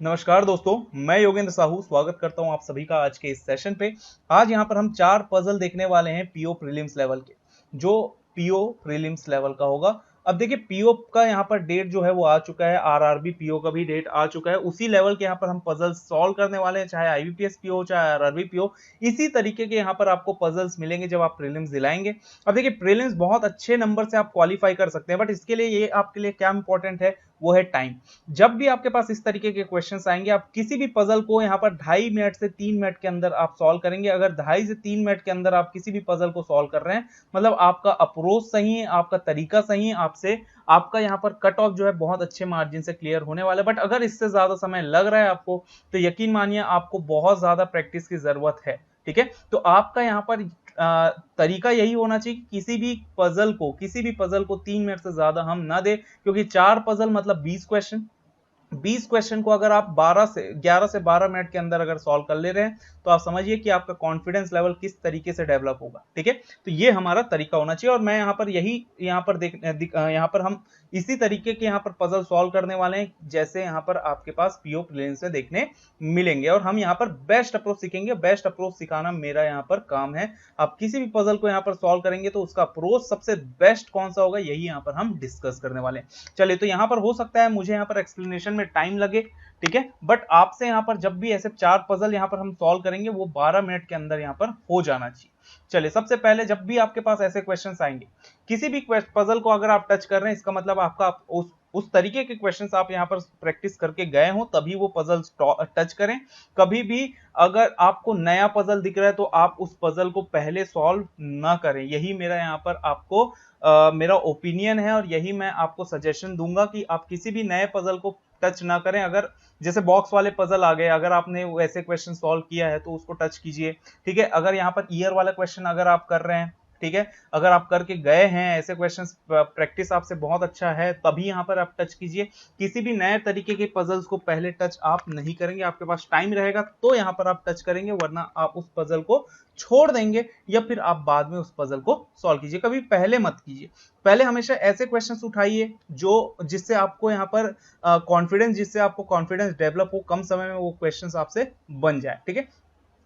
नमस्कार दोस्तों, मैं योगेंद्र साहू स्वागत करता हूं आप सभी का आज के इस सेशन पे। आज यहां पर हम 4 पजल देखने वाले हैं पीओ प्रीलिम्स लेवल के, जो पीओ प्रीलिम्स लेवल का होगा। अब देखिए पीओ का यहां पर डेट जो है वो आ चुका है, आरआरबी पीओ का भी डेट आ चुका है। उसी लेवल के यहां पर हम पजल्स सॉल्व करने वाले हैं, चाहे आईबीपीएस पीओ हो चाहे आरआरबी पीओ। इसी तरीके के यहां पर आपको पजल्स मिलेंगे जब आप प्रीलिम्स दिलाएंगे। अब देखिए प्रीलिम्स बहुत अच्छे नंबर से आप क्वालिफाई कर सकते हैं, बट इसके लिए ये आपके लिए क्या इंपॉर्टेंट है, वो है टाइम। जब भी आपके पास इस तरीके के क्वेश्चंस आएंगे, आप किसी भी पजल को यहाँ पर 2.5 मिनट से 3 मिनट के अंदर आप सॉल्व करेंगे। अगर 2.5 से 3 मिनट के अंदर आप किसी भी पजल को सॉल्व कर रहे हैं, मतलब आपका अप्रोच सही है, आपका तरीका सही है, आपसे आपका यहाँ पर कट ऑफ जो है बहुत अच्छे मार्जिन से क्लियर होने वाला है। बट अगर इससे ज्यादा समय लग रहा है आपको, तो यकीन मानिए आपको बहुत ज्यादा प्रैक्टिस की जरूरत है। ठीक है, तो आपका यहाँ पर तरीका यही होना चाहिए कि किसी भी पजल को 3 मिनट से ज्यादा हम ना दे, क्योंकि 4 पजल मतलब 20 क्वेश्चन। 20 क्वेश्चन को अगर आप 11 से 12 मिनट के अंदर अगर सॉल्व कर ले रहे हैं, तो आप समझिए कि आपका कॉन्फिडेंस लेवल किस तरीके से डेवलप होगा। ठीक है, तो ये हमारा तरीका होना चाहिए। और मैं यहाँ पर यहाँ पर हम इसी तरीके के यहाँ पर पजल सॉल्व करने वाले हैं, जैसे यहाँ पर आपके पास पीओ प्रीलिम्स में देखने मिलेंगे। और हम यहाँ पर बेस्ट अप्रोच सीखेंगे। बेस्ट अप्रोच सिखाना मेरा यहाँ पर काम है। आप किसी भी पजल को यहाँ पर सॉल्व करेंगे तो उसका अप्रोच सबसे बेस्ट कौन सा होगा, यही यहाँ पर हम डिस्कस करने वाले हैं। चलिए, तो यहाँ पर हो सकता है मुझे यहाँ पर एक्सप्लेनेशन में टाइम लगे, ठीक है, बट आपसे यहाँ पर जब भी ऐसे 4 पजल यहाँ पर हम सॉल्व करेंगे, वो 12 मिनट के अंदर यहाँ पर हो जाना चाहिए। चलिए, सबसे पहले जब भी आपके पास ऐसे क्वेश्चंस आएंगे, किसी भी पजल को अगर आप टच कर रहे हैं, इसका मतलब आपका उस तरीके के क्वेश्चंस आप यहाँ पर प्रैक्टिस करके गए हो, तभी वो पजल टच करें। कभी भी अगर आपको नया पजल दिख रहा है, तो आप उस पजल को पहले सॉल्व ना करें। यही मेरा यहाँ पर आपको मेरा ओपिनियन है, और यही मैं आपको सजेशन दूंगा कि आप किसी भी नए पजल को टच ना करें। अगर जैसे बॉक्स वाले पजल आ गए, अगर आपने वैसे क्वेश्चन सॉल्व किया है तो उसको टच कीजिए। ठीक है, अगर यहाँ पर ईयर वाला क्वेश्चन अगर आप कर रहे हैं, ठीक है, अगर आप करके गए हैं ऐसे क्वेश्चंस, प्रैक्टिस आपसे बहुत अच्छा है, तभी यहाँ पर आप टच कीजिए। किसी भी नए तरीके के पजल्स को पहले टच आप नहीं करेंगे। आपके पास टाइम रहेगा तो यहाँ पर आप टच करेंगे, वरना आप उस पजल को छोड़ देंगे, या फिर आप बाद में उस पजल को सॉल्व कीजिए। कभी पहले मत कीजिए। पहले हमेशा ऐसे क्वेश्चंस उठाइए जो जिससे आपको यहाँ पर जिससे आपको कॉन्फिडेंस डेवलप हो, कम समय में वो क्वेश्चंस आपसे बन जाए। ठीक है,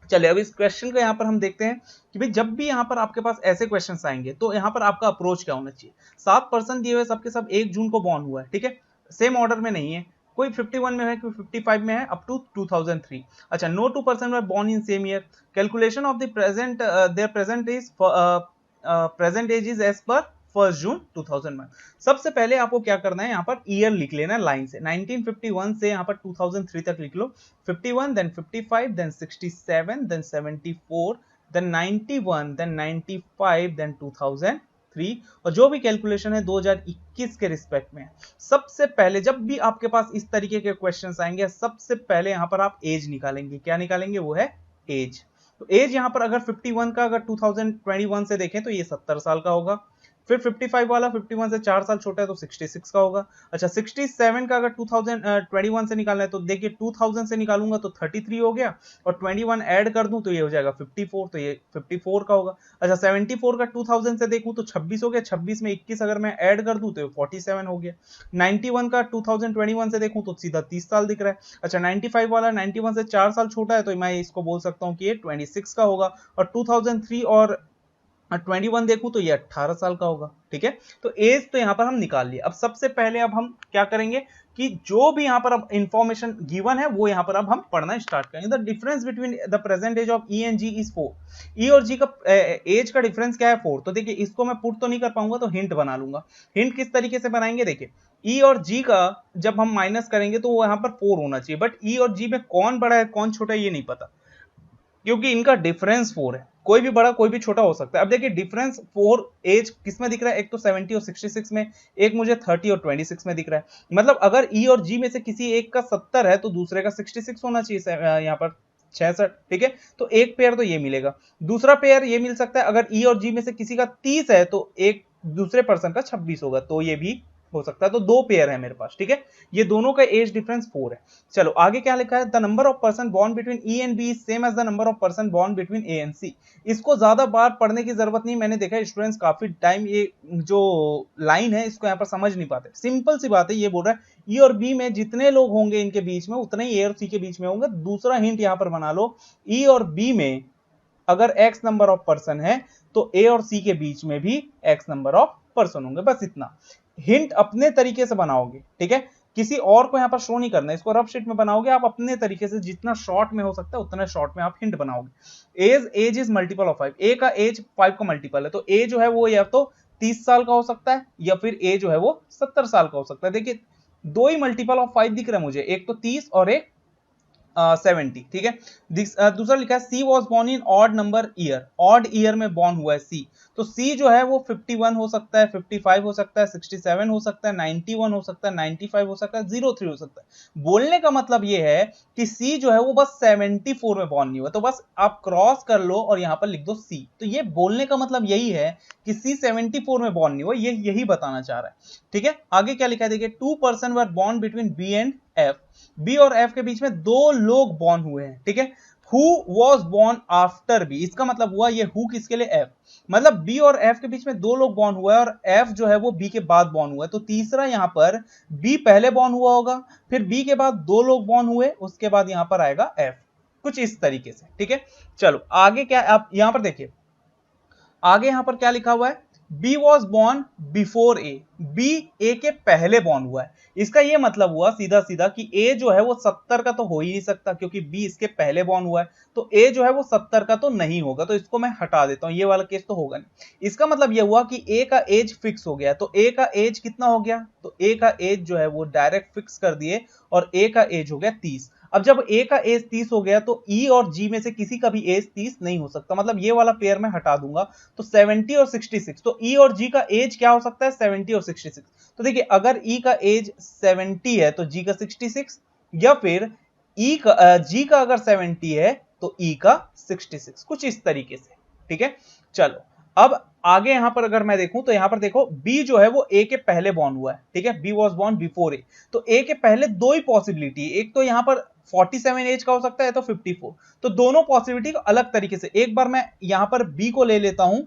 चलिए अब इस क्वेश्चन को यहाँ पर हम देखते हैं कि भाई जब भी यहाँ पर आपके पास ऐसे क्वेश्चंस आएंगे, तो यहाँ पर आपका अप्रोच क्या होना चाहिए। 7% दिए हुए सबके सब 1 जून को बॉर्न हुआ है। ठीक है, सेम ऑर्डर में नहीं है, कोई 51 में है, कोई 55 में है, अप टू 2003। अच्छा, no 2% were born in same year. Calculation of the present their present age is as per 1 जून 2001। सबसे पहले आपको क्या करना है, यहाँ पर ईयर लिख लेना है लाइन से। 1951 से यहाँ पर 2003 तक लिख लो। 51, then 55, then 67, then 74, then 91, then 95, then 2003। और जो भी कैलकुलेशन है 2021 के रिस्पेक्ट में है। सबसे पहले जब भी आपके पास इस तरीके के क्वेश्चंस आएंगे, सबसे पहले यहाँ पर आप एज निकालेंगे। क्या निकालेंगे, वो है एज। तो एज यहाँ पर अगर 51 का अगर 2021 से देखें तो ये 70 साल का होगा। फिर 55 वाला 51 से 4 साल छोटा है तो 66 का होगा। अच्छा, 67 का अगर 2021 से निकालना है, तो देखिए 2000 से निकालूंगा तो 33 हो गया, और 21 ऐड कर दूं तो ये हो जाएगा 54, तो ये 54 का होगा। अच्छा, 74 का 2000 से देखूं तो 26 हो गया, 26 में 21 अगर मैं ऐड कर दूं तो ये 47 हो गया। 91 का 2021 से देखूं तो सीधा 30 साल दिख रहा है। अच्छा, 95 वाला 91 से 4 साल छोटा है, तो मैं इसको बोल सकता हूं कि ये 26 का होगा। और 2003 और 21 देखूं तो ये 18 साल का होगा। ठीक है, तो एज तो यहां पर हम निकाल लिए। अब सबसे पहले अब हम क्या करेंगे कि जो भी यहां पर अब इंफॉर्मेशन गिवन है, वो यहां पर अब हम पढ़ना स्टार्ट करेंगे। The difference between the present age of E and G is 4। E और जी का एज का डिफरेंस क्या है, 4। तो देखिए इसको मैं पुट तो नहीं कर पाऊंगा, तो हिंट बना लूंगा। हिंट किस तरीके से बनाएंगे, देखिए ई और जी का जब हम माइनस करेंगे तो वो यहां पर 4 होना चाहिए, बट ई और जी में कौन बड़ा है कौन छोटा है ये नहीं पता, क्योंकि इनका डिफरेंस 4 है। कोई भी बड़ा कोई भी छोटा हो सकता है। अब देखिए डिफरेंस 4 एज किस में दिख रहा है, एक तो 70 और 66 में, एक मुझे 30 और 26 में दिख रहा है। मतलब अगर ई और जी में से किसी एक का 70 है तो दूसरे का 66 होना चाहिए, यहाँ पर 66। ठीक है, तो एक पेयर तो ये मिलेगा। दूसरा पेयर ये मिल सकता है, अगर ई और जी में से किसी का 30 है तो एक दूसरे पर्सन का 26 होगा, तो ये भी हो सकता है। तो 2 पेयर है मेरे पास। ठीक है, ये दोनों का एज डिफरेंस 4 है। चलो आगे क्या लिखा है, the number of person born between E and B is same as the number of person born between A and C. इसको ज्यादा बार पढ़ने की जरूरत नहीं, मैंने देखा है स्टूडेंट्स काफी टाइम ये जो लाइन है इसको यहाँ पर समझ नहीं पाते। सिंपल सी बात है, ये बोल रहा है ई और बी में जितने लोग होंगे इनके बीच में उतने ही ए और सी के बीच में होंगे। दूसरा हिंट यहां पर बना लो, ई और बी में अगर एक्स नंबर ऑफ पर्सन है तो ए और सी के बीच में भी एक्स नंबर ऑफ पर्सन होंगे। बस इतना हिंट अपने तरीके से बनाओगे, ठीक है, किसी और को यहां पर शो नहीं करना, इसको रफ शीट में बनाओगे आप अपने तरीके से, जितना शॉर्ट में हो सकता है उतना शॉर्ट में आप हिंट बनाओगे। एज इज मल्टीपल ऑफ 5, ए का एज 5 का मल्टीपल है, तो ए जो है वो या तो 30 साल का हो सकता है या फिर ए जो है वो 70 साल का हो सकता है। देखिए दो ही मल्टीपल ऑफ 5 दिख रहा है मुझे, एक तो 30 और एक 70, ठीक है। दूसरा लिखा है C was born in odd number year, odd year में बॉर्न हुआ है सी, तो सी जो है वो 51 हो सकता है, 55 हो सकता है, 67 हो सकता है, 91 हो सकता है, 95 हो सकता है, 03 हो सकता है। बोलने का मतलब ये है कि सी जो है वो बस 74 में बॉर्न नहीं हुआ, तो बस आप क्रॉस कर लो और यहां पर लिख दो सी। तो ये बोलने का मतलब यही है कि सी 74 में बॉर्न नहीं हुआ, ये यही बताना चाह रहा है, ठीक है। आगे क्या लिखा है देखिए, 2 person were born between B and F, B और एफ के बीच में 2 लोग बॉर्न हुए हैं, ठीक है। Who was born after B, इसका मतलब हुआ ये हु किसके लिए, एफ, मतलब बी और एफ के बीच में 2 लोग बॉर्न हुआ है और एफ जो है वो बी के बाद बॉर्न हुआ है, तो तीसरा यहां पर बी पहले बॉर्न हुआ होगा, फिर बी के बाद 2 लोग बॉर्न हुए, उसके बाद यहां पर आएगा एफ, कुछ इस तरीके से, ठीक है। चलो आगे क्या, आप यहां पर देखिए आगे यहां पर क्या लिखा हुआ है, B was born before A, B A के पहले बॉर्न हुआ है। इसका यह मतलब हुआ सीधा सीधा कि ए जो है वो 70 का तो हो ही नहीं सकता क्योंकि बी इसके पहले बॉर्न हुआ है, तो ए जो है वो 70 का तो नहीं होगा, तो इसको मैं हटा देता हूं, ये वाला केस तो होगा नहीं। इसका मतलब यह हुआ कि ए का एज फिक्स हो गया, तो ए का एज कितना हो गया, तो ए का एज जो है वो डायरेक्ट फिक्स कर दिए और ए का एज हो गया 30। अब जब ए का एज 30 हो गया तो ई और जी में से किसी का भी एज 30 नहीं हो सकता, मतलब ये वाला पेयर मैं हटा दूंगा, तो 70 और 66, तो ई और जी का एज क्या हो सकता है, 70 और 66। तो देखिए अगर ई का एज 70 है तो जी का 66, या फिर ई का जी का अगर 70 है तो ई का 66, कुछ इस तरीके से, ठीक है। चलो अब आगे यहां पर अगर मैं देखूं तो यहां पर देखो बी जो है वो ए के पहले बॉर्न हुआ है, ठीक है, बी वॉज बॉर्न बिफोर ए, तो ए के पहले 2 ही पॉसिबिलिटी, एक तो यहां पर 47 एज का हो सकता है तो 54, तो दोनों पॉसिबिलिटी को अलग तरीके से, एक बार मैं यहां पर बी को ले लेता हूं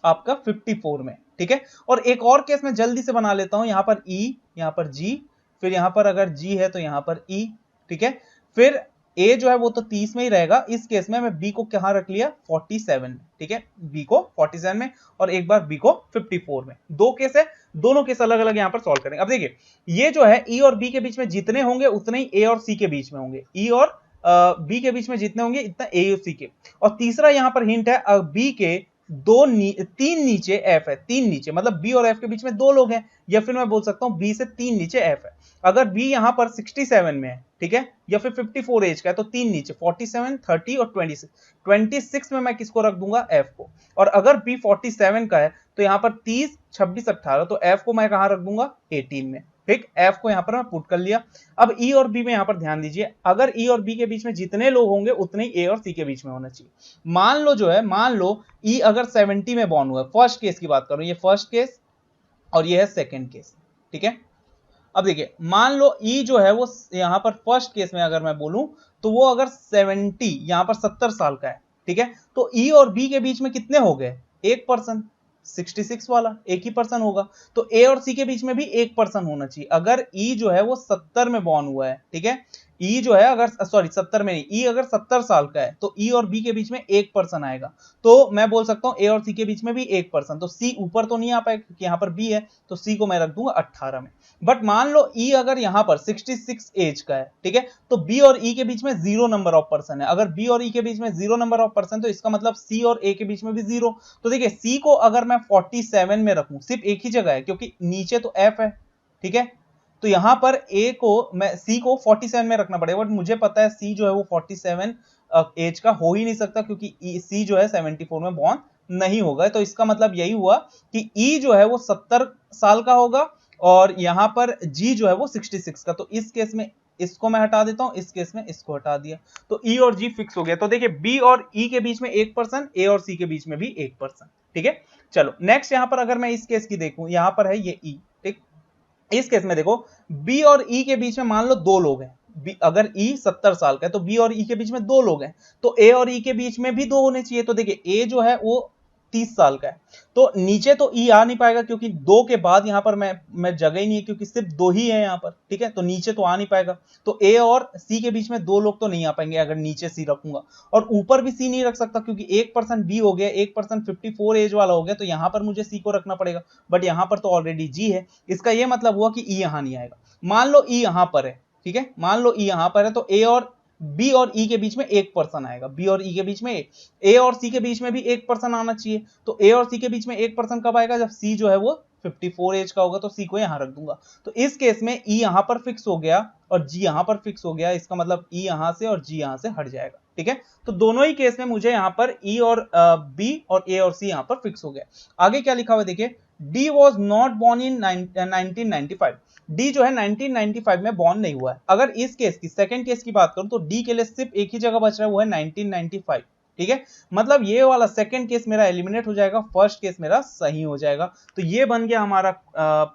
आपका 54 में, ठीक है, और एक और केस में जल्दी से बना लेता हूं, यहां पर ई, यहां पर जी, फिर यहां पर अगर जी है तो यहां पर ई, ठीक है, फिर ए जो है वो तो 30 में ही रहेगा, इस केस में मैं बी को कहां रख लिया 47 में, ठीक है, बी को 47 में और एक बार बी को 54 में, 2 केस है, दोनों केस अलग अलग यहां पर सॉल्व करेंगे। अब देखिए ये जो है ई और बी के बीच में जितने होंगे उतने ही ए और सी के बीच में होंगे, ई और बी के बीच में जितने होंगे इतना ए और सी के, और तीसरा यहां पर हिंट है बी के 3 नीचे एफ है, 3 नीचे, मतलब बी और एफ के बीच में 2 लोग हैं, या फिर मैं बोल सकता हूं बी से 3 नीचे एफ है। अगर बी यहां पर 67 में है, ठीक है, या फिर 54 एज का है तो 3 नीचे 47, 30 और 26 में मैं किसको रख दूंगा, एफ को, और अगर बी 47 का है तो यहां पर 30, 26, 18, तो एफ को मैं कहां रख दूंगा 18 में, ठीक, एफ को यहां पर मैं पुट कर लिया। अब ई और बी में यहां पर ध्यान दीजिए, अगर ई और बी के बीच में जितने लोग होंगे उतने ही ए और सी के बीच में होना चाहिए। मान लो जो है, मान लो ई अगर 70 में बॉर्न हुआ है, फर्स्ट केस की बात करूं, ये फर्स्ट केस और ये है सेकंड केस, ठीक है। अब देखिए मान लो ई जो है वो यहां पर फर्स्ट केस में अगर मैं बोलूं तो वो अगर 70 यहां पर 70 साल का है, ठीक है, तो ई और बी के बीच में कितने हो गए, एक पर्सन, 66 वाला एक ही पर्सन होगा, तो ए और सी के बीच में भी एक पर्सन होना चाहिए। अगर ई जो है वो 70 में बॉर्न हुआ है, ठीक है, ई जो है अगर 70 में नहीं, ई अगर 70 साल का है तो ई और बी के बीच में एक पर्सन आएगा, तो मैं बोल सकता हूं ए और सी के बीच में भी एक पर्सन, तो सी ऊपर तो नहीं आ पाएगा क्योंकि यहां पर बी है, तो सी को मैं रख दूंगा 18 में। बट मान लो ई अगर यहां पर 66 एज का है, ठीक है, तो बी और ई के बीच में 0 नंबर ऑफ पर्सन है, अगर बी और ई के बीच में 0 नंबर ऑफ पर्सन तो इसका मतलब सी और ए के बीच में भी 0, तो देखिए सी को अगर मैं 47 में रखूं, सिर्फ एक ही जगह है क्योंकि नीचे तो एफ है, ठीक है, तो यहां पर ए को मैं सी को 47 में रखना पड़ेगा, बट मुझे पता है सी जो है वो 47 एज का हो ही नहीं सकता क्योंकि सी जो है 74 में बॉर्न नहीं होगा, तो इसका मतलब यही हुआ कि ई जो है वो 70 साल का होगा और यहां पर जी जो है वो 66 का, तो इस केस में इसको मैं हटा देता हूं, इस केस में इसको हटा दिया, तो ई और जी फिक्स हो गया। तो देखिए बी और ई के बीच में एक पर्सन, ए और सी के बीच में भी एक पर्सन, ठीक है। चलो नेक्स्ट यहां पर अगर मैं इस केस की देखूं, यहां पर है ये ई, ठीक, इस केस में देखो बी और ई के बीच में मान लो 2 लोग हैं, अगर ई 70 साल का है तो बी और ई के बीच में 2 लोग हैं, तो ए और ई के बीच में भी 2 होने चाहिए, तो देखिए ए जो है वो 30 साल का है। तो नीचे तो ई आ नहीं पाएगा क्योंकि 2 के बाद यहां पर मैं जगह ही नहीं है, क्योंकि सिर्फ 2 ही है यहां पर, ठीक है। तो नीचे तो आ नहीं पाएगा, तो ए और सी के बीच में 2 लोग तो नहीं आ पाएंगे अगर नीचे सी रखूंगा, और ऊपर भी सी नहीं रख सकता क्योंकि 1% बी हो गया, 1% 54 एज वाला हो गया, तो यहां पर मुझे सी को रखना पड़ेगा, बट यहां पर तो ऑलरेडी जी है। इसका यह मतलब हुआ कि ई यहां नहीं आएगा। मान लो ई यहां पर है, ठीक है, मान लो ई यहां पर है, तो ए और बी और ई के बीच में 1% आएगा, बी और ई के बीच में, ए और सी के बीच में भी 1% आना चाहिए। तो ए और सी के बीच में 1% कब आएगा, जब सी जो है वो 54 एज का होगा, तो सी को यहां रख दूंगा। तो इस केस में ई यहां पर फिक्स हो गया और जी यहां पर फिक्स हो गया, इसका मतलब ई यहां से और जी यहां से हट जाएगा, ठीक है। तो दोनों ही केस में मुझे यहां पर ई और बी और ए और सी यहां पर फिक्स हो गया। आगे क्या लिखा हुआ देखिए, D was not born in 1995। D जो है 1995 में बॉर्न नहीं हुआ है। अगर इस केस की, सेकंड केस की बात करूं, तो डी के लिए सिर्फ एक ही जगह बच रहा है, वो है 1995, ठीक है। मतलब ये वाला सेकंड केस मेरा एलिमिनेट हो जाएगा, फर्स्ट केस मेरा सही हो जाएगा। तो ये बन गया हमारा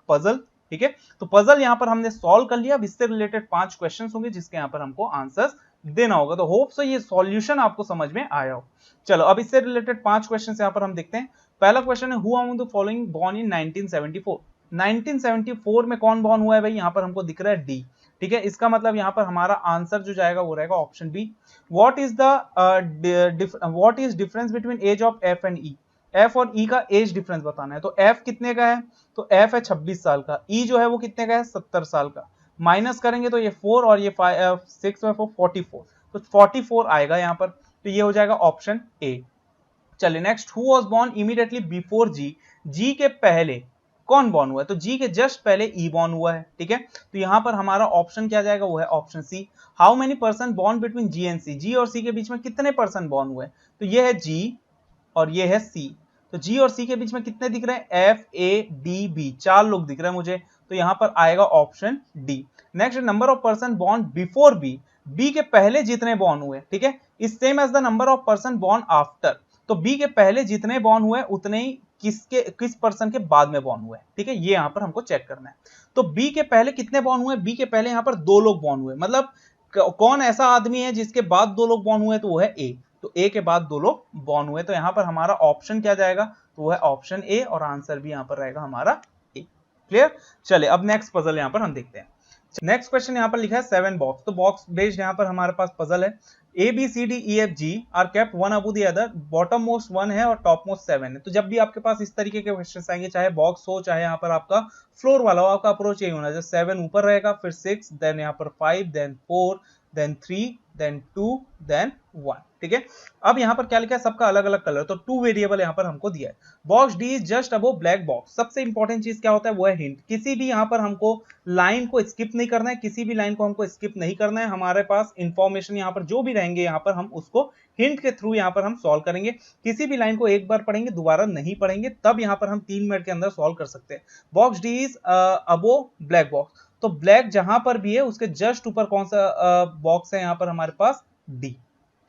पजल, ठीक है। तो पजल यहां पर हमने सॉल्व कर लिया। अब इससे रिलेटेड 5 क्वेश्चन होंगे जिसके यहां पर हमको आंसर्स देना होगा। तो होप सो ये सॉल्यूशन आपको समझ में आया हो। चलो अब इससे रिलेटेड 5 क्वेश्चन यहां पर हम देखते हैं। पहला क्वेश्चन है, who among the following born in 1974। 1974 में कौन बॉर्न हुआ है भाई, यहां पर हमको दिख रहा है डी, ठीक है। इसका मतलब यहां पर हमारा आंसर जो जाएगा वो रहेगा option B. What is difference between age of F and E. F और ई का एज डिफरेंस बताना है। तो एफ कितने का है, तो एफ है 26 साल का, ई जो है वो कितने का है, 70 साल का। माइनस करेंगे तो ये 4 और ये 6 में 44, तो 44 आएगा यहां पर। तो ये हो जाएगा ऑप्शन ए। चलिए next, who was born immediately before G. G के पहले कौन बॉर्न हुआ है, तो जी के जस्ट पहले ई बॉर्न हुआ है, ठीक है। तो यहां पर हमारा ऑप्शन क्या जाएगा, वो है option C. How many person born between G and C. G और सी के बीच में कितने पर्सन बॉर्न हुए, तो ये है जी और ये है सी। तो जी और सी के बीच में कितने दिख रहे हैं, एफ ए डी बी, 4 लोग दिख रहे हैं मुझे। तो यहां पर आएगा option D. Next, number of person born before B. B के पहले जितने बॉर्न हुए, ठीक है, is same as the number of person born after. तो बी के पहले जितने बॉर्न हुए उतने ही किस पर्सन के बाद में बॉर्न हुए, ठीक है। ये यहां पर हमको चेक करना है। तो बी के पहले कितने बॉर्न हुए, बी के पहले यहां पर 2 लोग बॉर्न हुए। मतलब कौन ऐसा आदमी है जिसके बाद 2 लोग बॉर्न हुए, तो वो है ए। तो ए के बाद 2 लोग बॉर्न हुए। तो यहां पर हमारा ऑप्शन क्या जाएगा, तो वो है ऑप्शन ए, और आंसर भी यहां पर रहेगा हमारा ए। क्लियर। चले अब नेक्स्ट पजल यहां पर हम देखते हैं। नेक्स्ट क्वेश्चन यहां पर लिखा है 7 बॉक्स। तो बॉक्स बेस्ड यहां पर हमारे पास पजल है। A B C D E F G are kept one above the other, bottom most 1 है और टॉप मोस्ट 7 है। तो जब भी आपके पास इस तरीके के क्वेश्चन आएंगे, चाहे बॉक्स हो चाहे यहाँ पर आपका फ्लोर वाला हो, आपका अप्रोच यही होना चाहिए। 7 ऊपर रहेगा, फिर 6, देन यहाँ पर 5, देन 4, देन 3, देन 2, देन 1, ठीक है। अब यहाँ पर क्या लिखा है, सबका अलग अलग कलर, तो 2 वेरिएबल यहाँ पर हमको दिया है। Box D is just above black box. सबसे इंपॉर्टेंट चीज क्या होता है, वो है हिंट। किसी भी यहाँ पर हमको लाइन को स्किप नहीं करना है, किसी भी लाइन को हमको स्किप नहीं करना है। हमारे पास इंफॉर्मेशन यहाँ पर जो भी रहेंगे, यहाँ पर हम उसको हिंट के थ्रू यहाँ पर हम सॉल्व करेंगे। किसी भी लाइन को एक बार पढ़ेंगे, दोबारा नहीं पढ़ेंगे, तब यहाँ पर हम 3 मिनट के अंदर सॉल्व कर सकते हैं। Box D is above black box, तो ब्लैक जहां पर भी है उसके जस्ट ऊपर कौन सा बॉक्स है, यहाँ पर हमारे पास डी,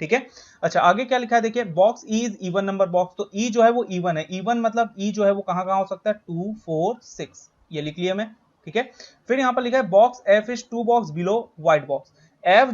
ठीक है। अच्छा आगे क्या लिखा है देखिए, box E is even number box. तो ई जो है वो इवन है। इवन मतलब ई जो है वो कहां कहां हो सकता है, 2, 4, 6, ये लिख लिया मैं, ठीक है। फिर यहां पर लिखा है box F is 2 box below white box. F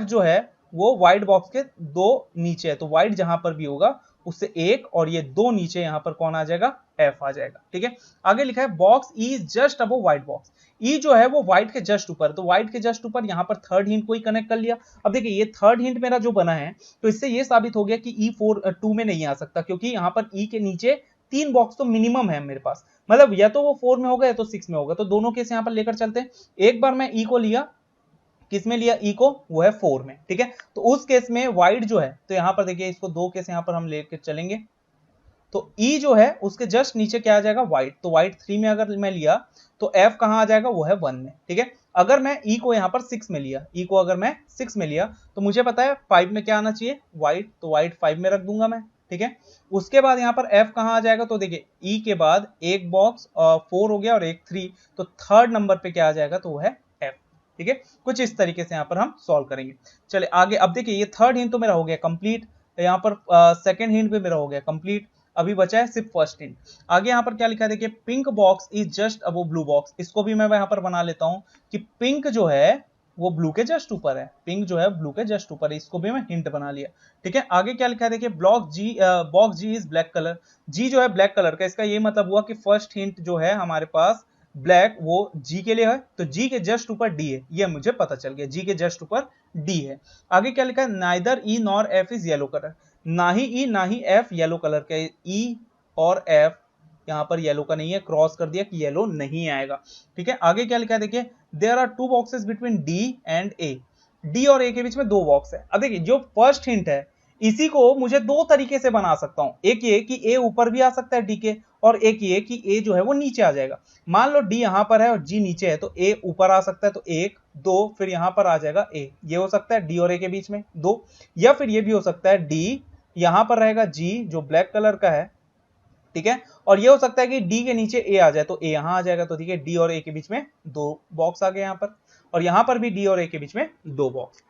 जो है वो व्हाइट बॉक्स के 2 नीचे है। तो व्हाइट जहां पर भी होगा उससे 1 और ये 2 नीचे, यहां पर कौन आ जाएगा, एफ आ जाएगा, ठीक है। आगे लिखा है box E is just above white box. E जो है वो व्हाइट के जस्ट ऊपर, तो व्हाइट के जस्ट ऊपर यहां पर थर्ड हिंट को ही कनेक्ट कर लिया। अब देखिए ये थर्ड हिंट मेरा जो बना है, तो इससे ये साबित हो गया कि ई 2 में नहीं आ सकता, क्योंकि यहां पर ई के नीचे 3 बॉक्स तो मिनिमम है मेरे पास। मतलब या तो वो 4 में होगा या तो 6 में होगा। तो दोनों केस यहां पर लेकर चलते हैं। एक बार मैं ई को लिया, किस में लिया, ई को, वो है 4 में, ठीक है। तो उस केस में व्हाइट जो है, तो यहां पर देखिए इसको 2 केस यहां पर हम लेकर चलेंगे। तो ई जो है उसके जस्ट नीचे क्या आ जाएगा, व्हाइट। तो व्हाइट 3 में अगर मैं लिया तो एफ कहां आ जाएगा, वो है 1 में, ठीक है। अगर मैं ई को यहां पर 6 में लिया, ई को अगर मैं 6 में लिया, तो मुझे पता है 5 में क्या आना चाहिए, व्हाइट। तो व्हाइट 5 में रख दूंगा मैं, ठीक है। उसके बाद यहां पर एफ कहां आ जाएगा, तो देखिए ई के बाद एक बॉक्स 4 हो गया और एक 3, तो थर्ड नंबर पे क्या आ जाएगा, तो वो है एफ, ठीक है। कुछ इस तरीके से यहां पर हम सॉल्व करेंगे। चले आगे। अब देखिए ये थर्ड हिंट तो मेरा हो गया कंप्लीट, यहाँ पर सेकंड हिंट भी मेरा हो गया कंप्लीट। अभी बचा है सिर्फ फर्स्ट हिंट। आगे यहाँ पर क्या लिखा है देखिए, pink box is just above blue box. इसको भी मैं यहाँ पर बना लेता हूं कि पिंक जो है वो ब्लू के जस्ट ऊपर है, पिंक जो है ब्लू के जस्ट ऊपर है, इसको भी मैं हिंट बना लिया। ठीक है, आगे क्या लिखा है देखिए, box G is black colour, G जो है ब्लैक कलर का, इसका ये मतलब हुआ कि फर्स्ट हिंट जो है हमारे पास ब्लैक वो जी के लिए है, तो जी के जस्ट ऊपर डी है, ये मुझे पता चल गया, जी के जस्ट ऊपर डी है। आगे क्या लिखा है, neither E nor F is yellow colour, ना ही ई ना ही एफ येलो कलर का, ई और एफ यहाँ पर येलो का नहीं है, क्रॉस कर दिया कि येलो नहीं आएगा। ठीक है, आगे क्या लिखा है देखिए, there are two boxes between D and A, D और ए के बीच में दो बॉक्स है। अब देखिए जो फर्स्ट हिंट है इसी को मुझे दो तरीके से बना सकता हूं, एक ये कि ए ऊपर भी आ सकता है डी के, और एक ये कि ए जो है वो नीचे आ जाएगा। मान लो डी यहां पर है और जी नीचे है, तो ए ऊपर आ सकता है, तो एक दो, फिर यहां पर आ जाएगा ए, ये हो सकता है डी और ए के बीच में दो, या फिर ये भी हो सकता है डी यहां पर रहेगा, जी जो ब्लैक कलर का है, ठीक है, और ये हो सकता है कि डी के नीचे ए आ जाए, तो ए यहां आ जाएगा, तो ठीक है डी और ए के बीच में दो बॉक्स आ गए यहां पर, और यहां पर भी डी और ए के बीच में दो बॉक्स।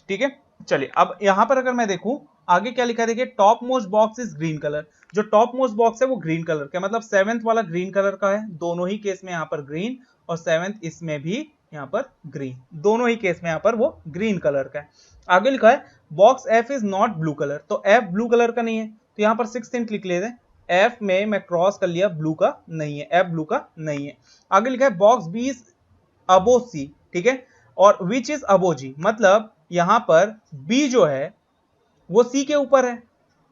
ठीक है, चलिए अब यहां पर अगर मैं देखूं आगे क्या लिखा है देखिए, top most box is green colour, जो टॉप मोस्ट बॉक्स है वो ग्रीन कलर का, मतलब सेवेंथ वाला ग्रीन कलर का है, दोनों ही केस में यहां पर ग्रीन, और सेवेंथ इसमें भी यहां पर ग्रीन, दोनों ही केस में यहां पर वो ग्रीन कलर का है। आगे लिखा है box F is not blue colour, तो एफ ब्लू कलर का नहीं है, तो यहां पर 6th हिंट लिख लेते हैं, एफ में मैं क्रॉस कर लिया, ब्लू का नहीं है, एफ ब्लू का नहीं है। आगे लिखा है बॉक्स बी इज अबो सी, ठीक है, और विच इज अबो जी, मतलब यहां पर बी जो है वो सी के ऊपर है,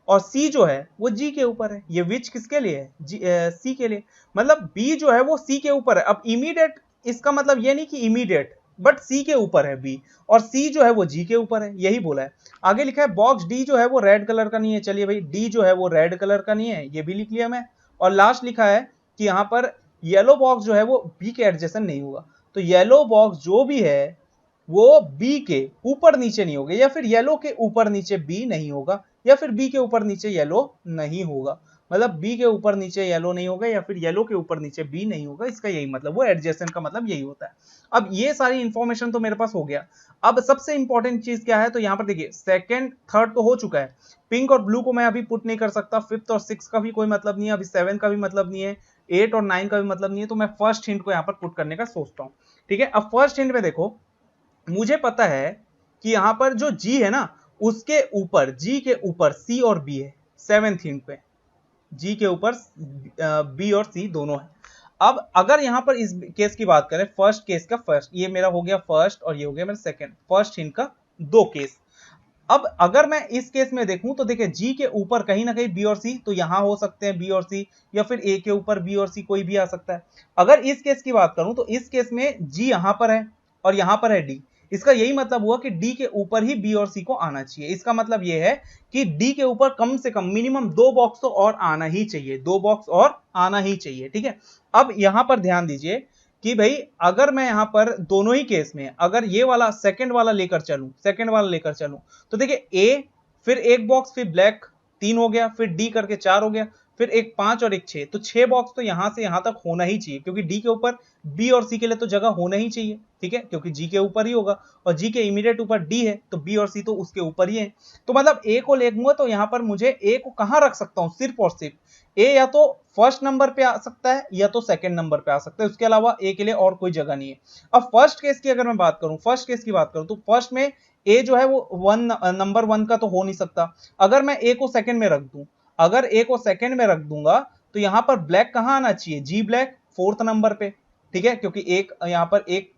और सी जो है वो जी के ऊपर है, ये विच किसके लिए है, सी के लिए, मतलब बी जो है वो सी के ऊपर है। अब इमीडिएट इसका मतलब ये नहीं कि इमीडिएट, बट सी के ऊपर है बी, और सी जो है वो जी के ऊपर है, यही बोला है। आगे लिखा है बॉक्स डी जो है वो रेड कलर का नहीं है, चलिए भाई डी जो है वो रेड कलर का नहीं है, ये भी लिख लिया मैं। और लास्ट लिखा है कि यहाँ पर येलो बॉक्स जो है वो बी के एडजेसेंट नहीं होगा, तो येलो बॉक्स जो भी है वो बी के ऊपर नीचे नहीं होगा, या फिर येलो के ऊपर नीचे बी नहीं होगा, या फिर बी के ऊपर नीचे येलो नहीं होगा, मतलब बी के ऊपर नीचे येलो नहीं होगा, या फिर येलो के ऊपर नीचे बी नहीं होगा, इसका यही मतलब, वो एडजेसेंट का मतलब यही होता है। अब ये सारी इंफॉर्मेशन तो मेरे पास हो गया, अब सबसे इंपॉर्टेंट चीज क्या है, तो यहाँ पर देखिए सेकंड थर्ड तो हो चुका है, पिंक और ब्लू को मैं अभी पुट नहीं कर सकता, 5th और 6th का भी कोई मतलब नहीं है, अभी 7 का भी मतलब नहीं है, 8 और 9 का भी मतलब नहीं है, तो मैं फर्स्ट हिंट को यहाँ पर पुट करने का सोचता हूँ। ठीक है, अब फर्स्ट हिंट में देखो, मुझे पता है कि यहां पर जो जी है ना उसके ऊपर, जी के ऊपर सी और बी है, 7th हिंट पे जी के ऊपर बी और सी दोनों है। अब अगर यहां पर इस केस की बात करें, फर्स्ट केस का फर्स्ट, ये मेरा हो गया फर्स्ट और ये हो गया मेरा सेकंड, फर्स्ट हिंट का दो केस। अब अगर मैं इस केस में देखूं तो देखिए जी के ऊपर कहीं ना कहीं बी और सी, तो यहां हो सकते हैं बी और सी, या फिर ए के ऊपर बी और सी कोई भी आ सकता है। अगर इस केस की बात करूं तो इस केस में जी यहां पर है और यहां पर है डी, इसका यही मतलब हुआ कि डी के ऊपर ही बी और सी को आना चाहिए। इसका मतलब यह है कि डी के ऊपर कम से कम मिनिमम दो बॉक्स तो और आना ही चाहिए, दो बॉक्स और आना ही चाहिए। ठीक है, अब यहां पर ध्यान दीजिए कि भाई अगर मैं यहां पर दोनों ही केस में अगर ये वाला सेकंड वाला लेकर चलूं, तो देखिए ए फिर एक बॉक्स, फिर ब्लैक 3 हो गया, फिर डी करके 4 हो गया, फिर एक 5 और एक 6, तो 6 बॉक्स तो यहां से यहां तक होना ही चाहिए, क्योंकि डी के ऊपर बी और सी के लिए तो जगह होना ही चाहिए। ठीक है, क्योंकि जी के ऊपर ही होगा और जी के इमीडिएट ऊपर डी है, तो बी और सी तो उसके ऊपर ही है। तो मतलब ए को लेंगे तो यहां पर मुझे ए को कहां रख सकता हूं, सिर्फ और सिर्फ ए या तो फर्स्ट नंबर पे आ सकता है या तो सेकंड नंबर पे आ सकता है, उसके अलावा ए के लिए और कोई जगह नहीं है। अब फर्स्ट केस की अगर मैं बात करूं, तो फर्स्ट में ए जो है वो नंबर 1 का तो हो नहीं सकता। अगर मैं ए को सेकंड में रख दूं, अगर ए को सेकंड में रख दूंगा तो यहां पर ब्लैक कहां आना चाहिए, जी ब्लैक 4th नंबर पे। ठीक है, क्योंकि एक यहां पर एक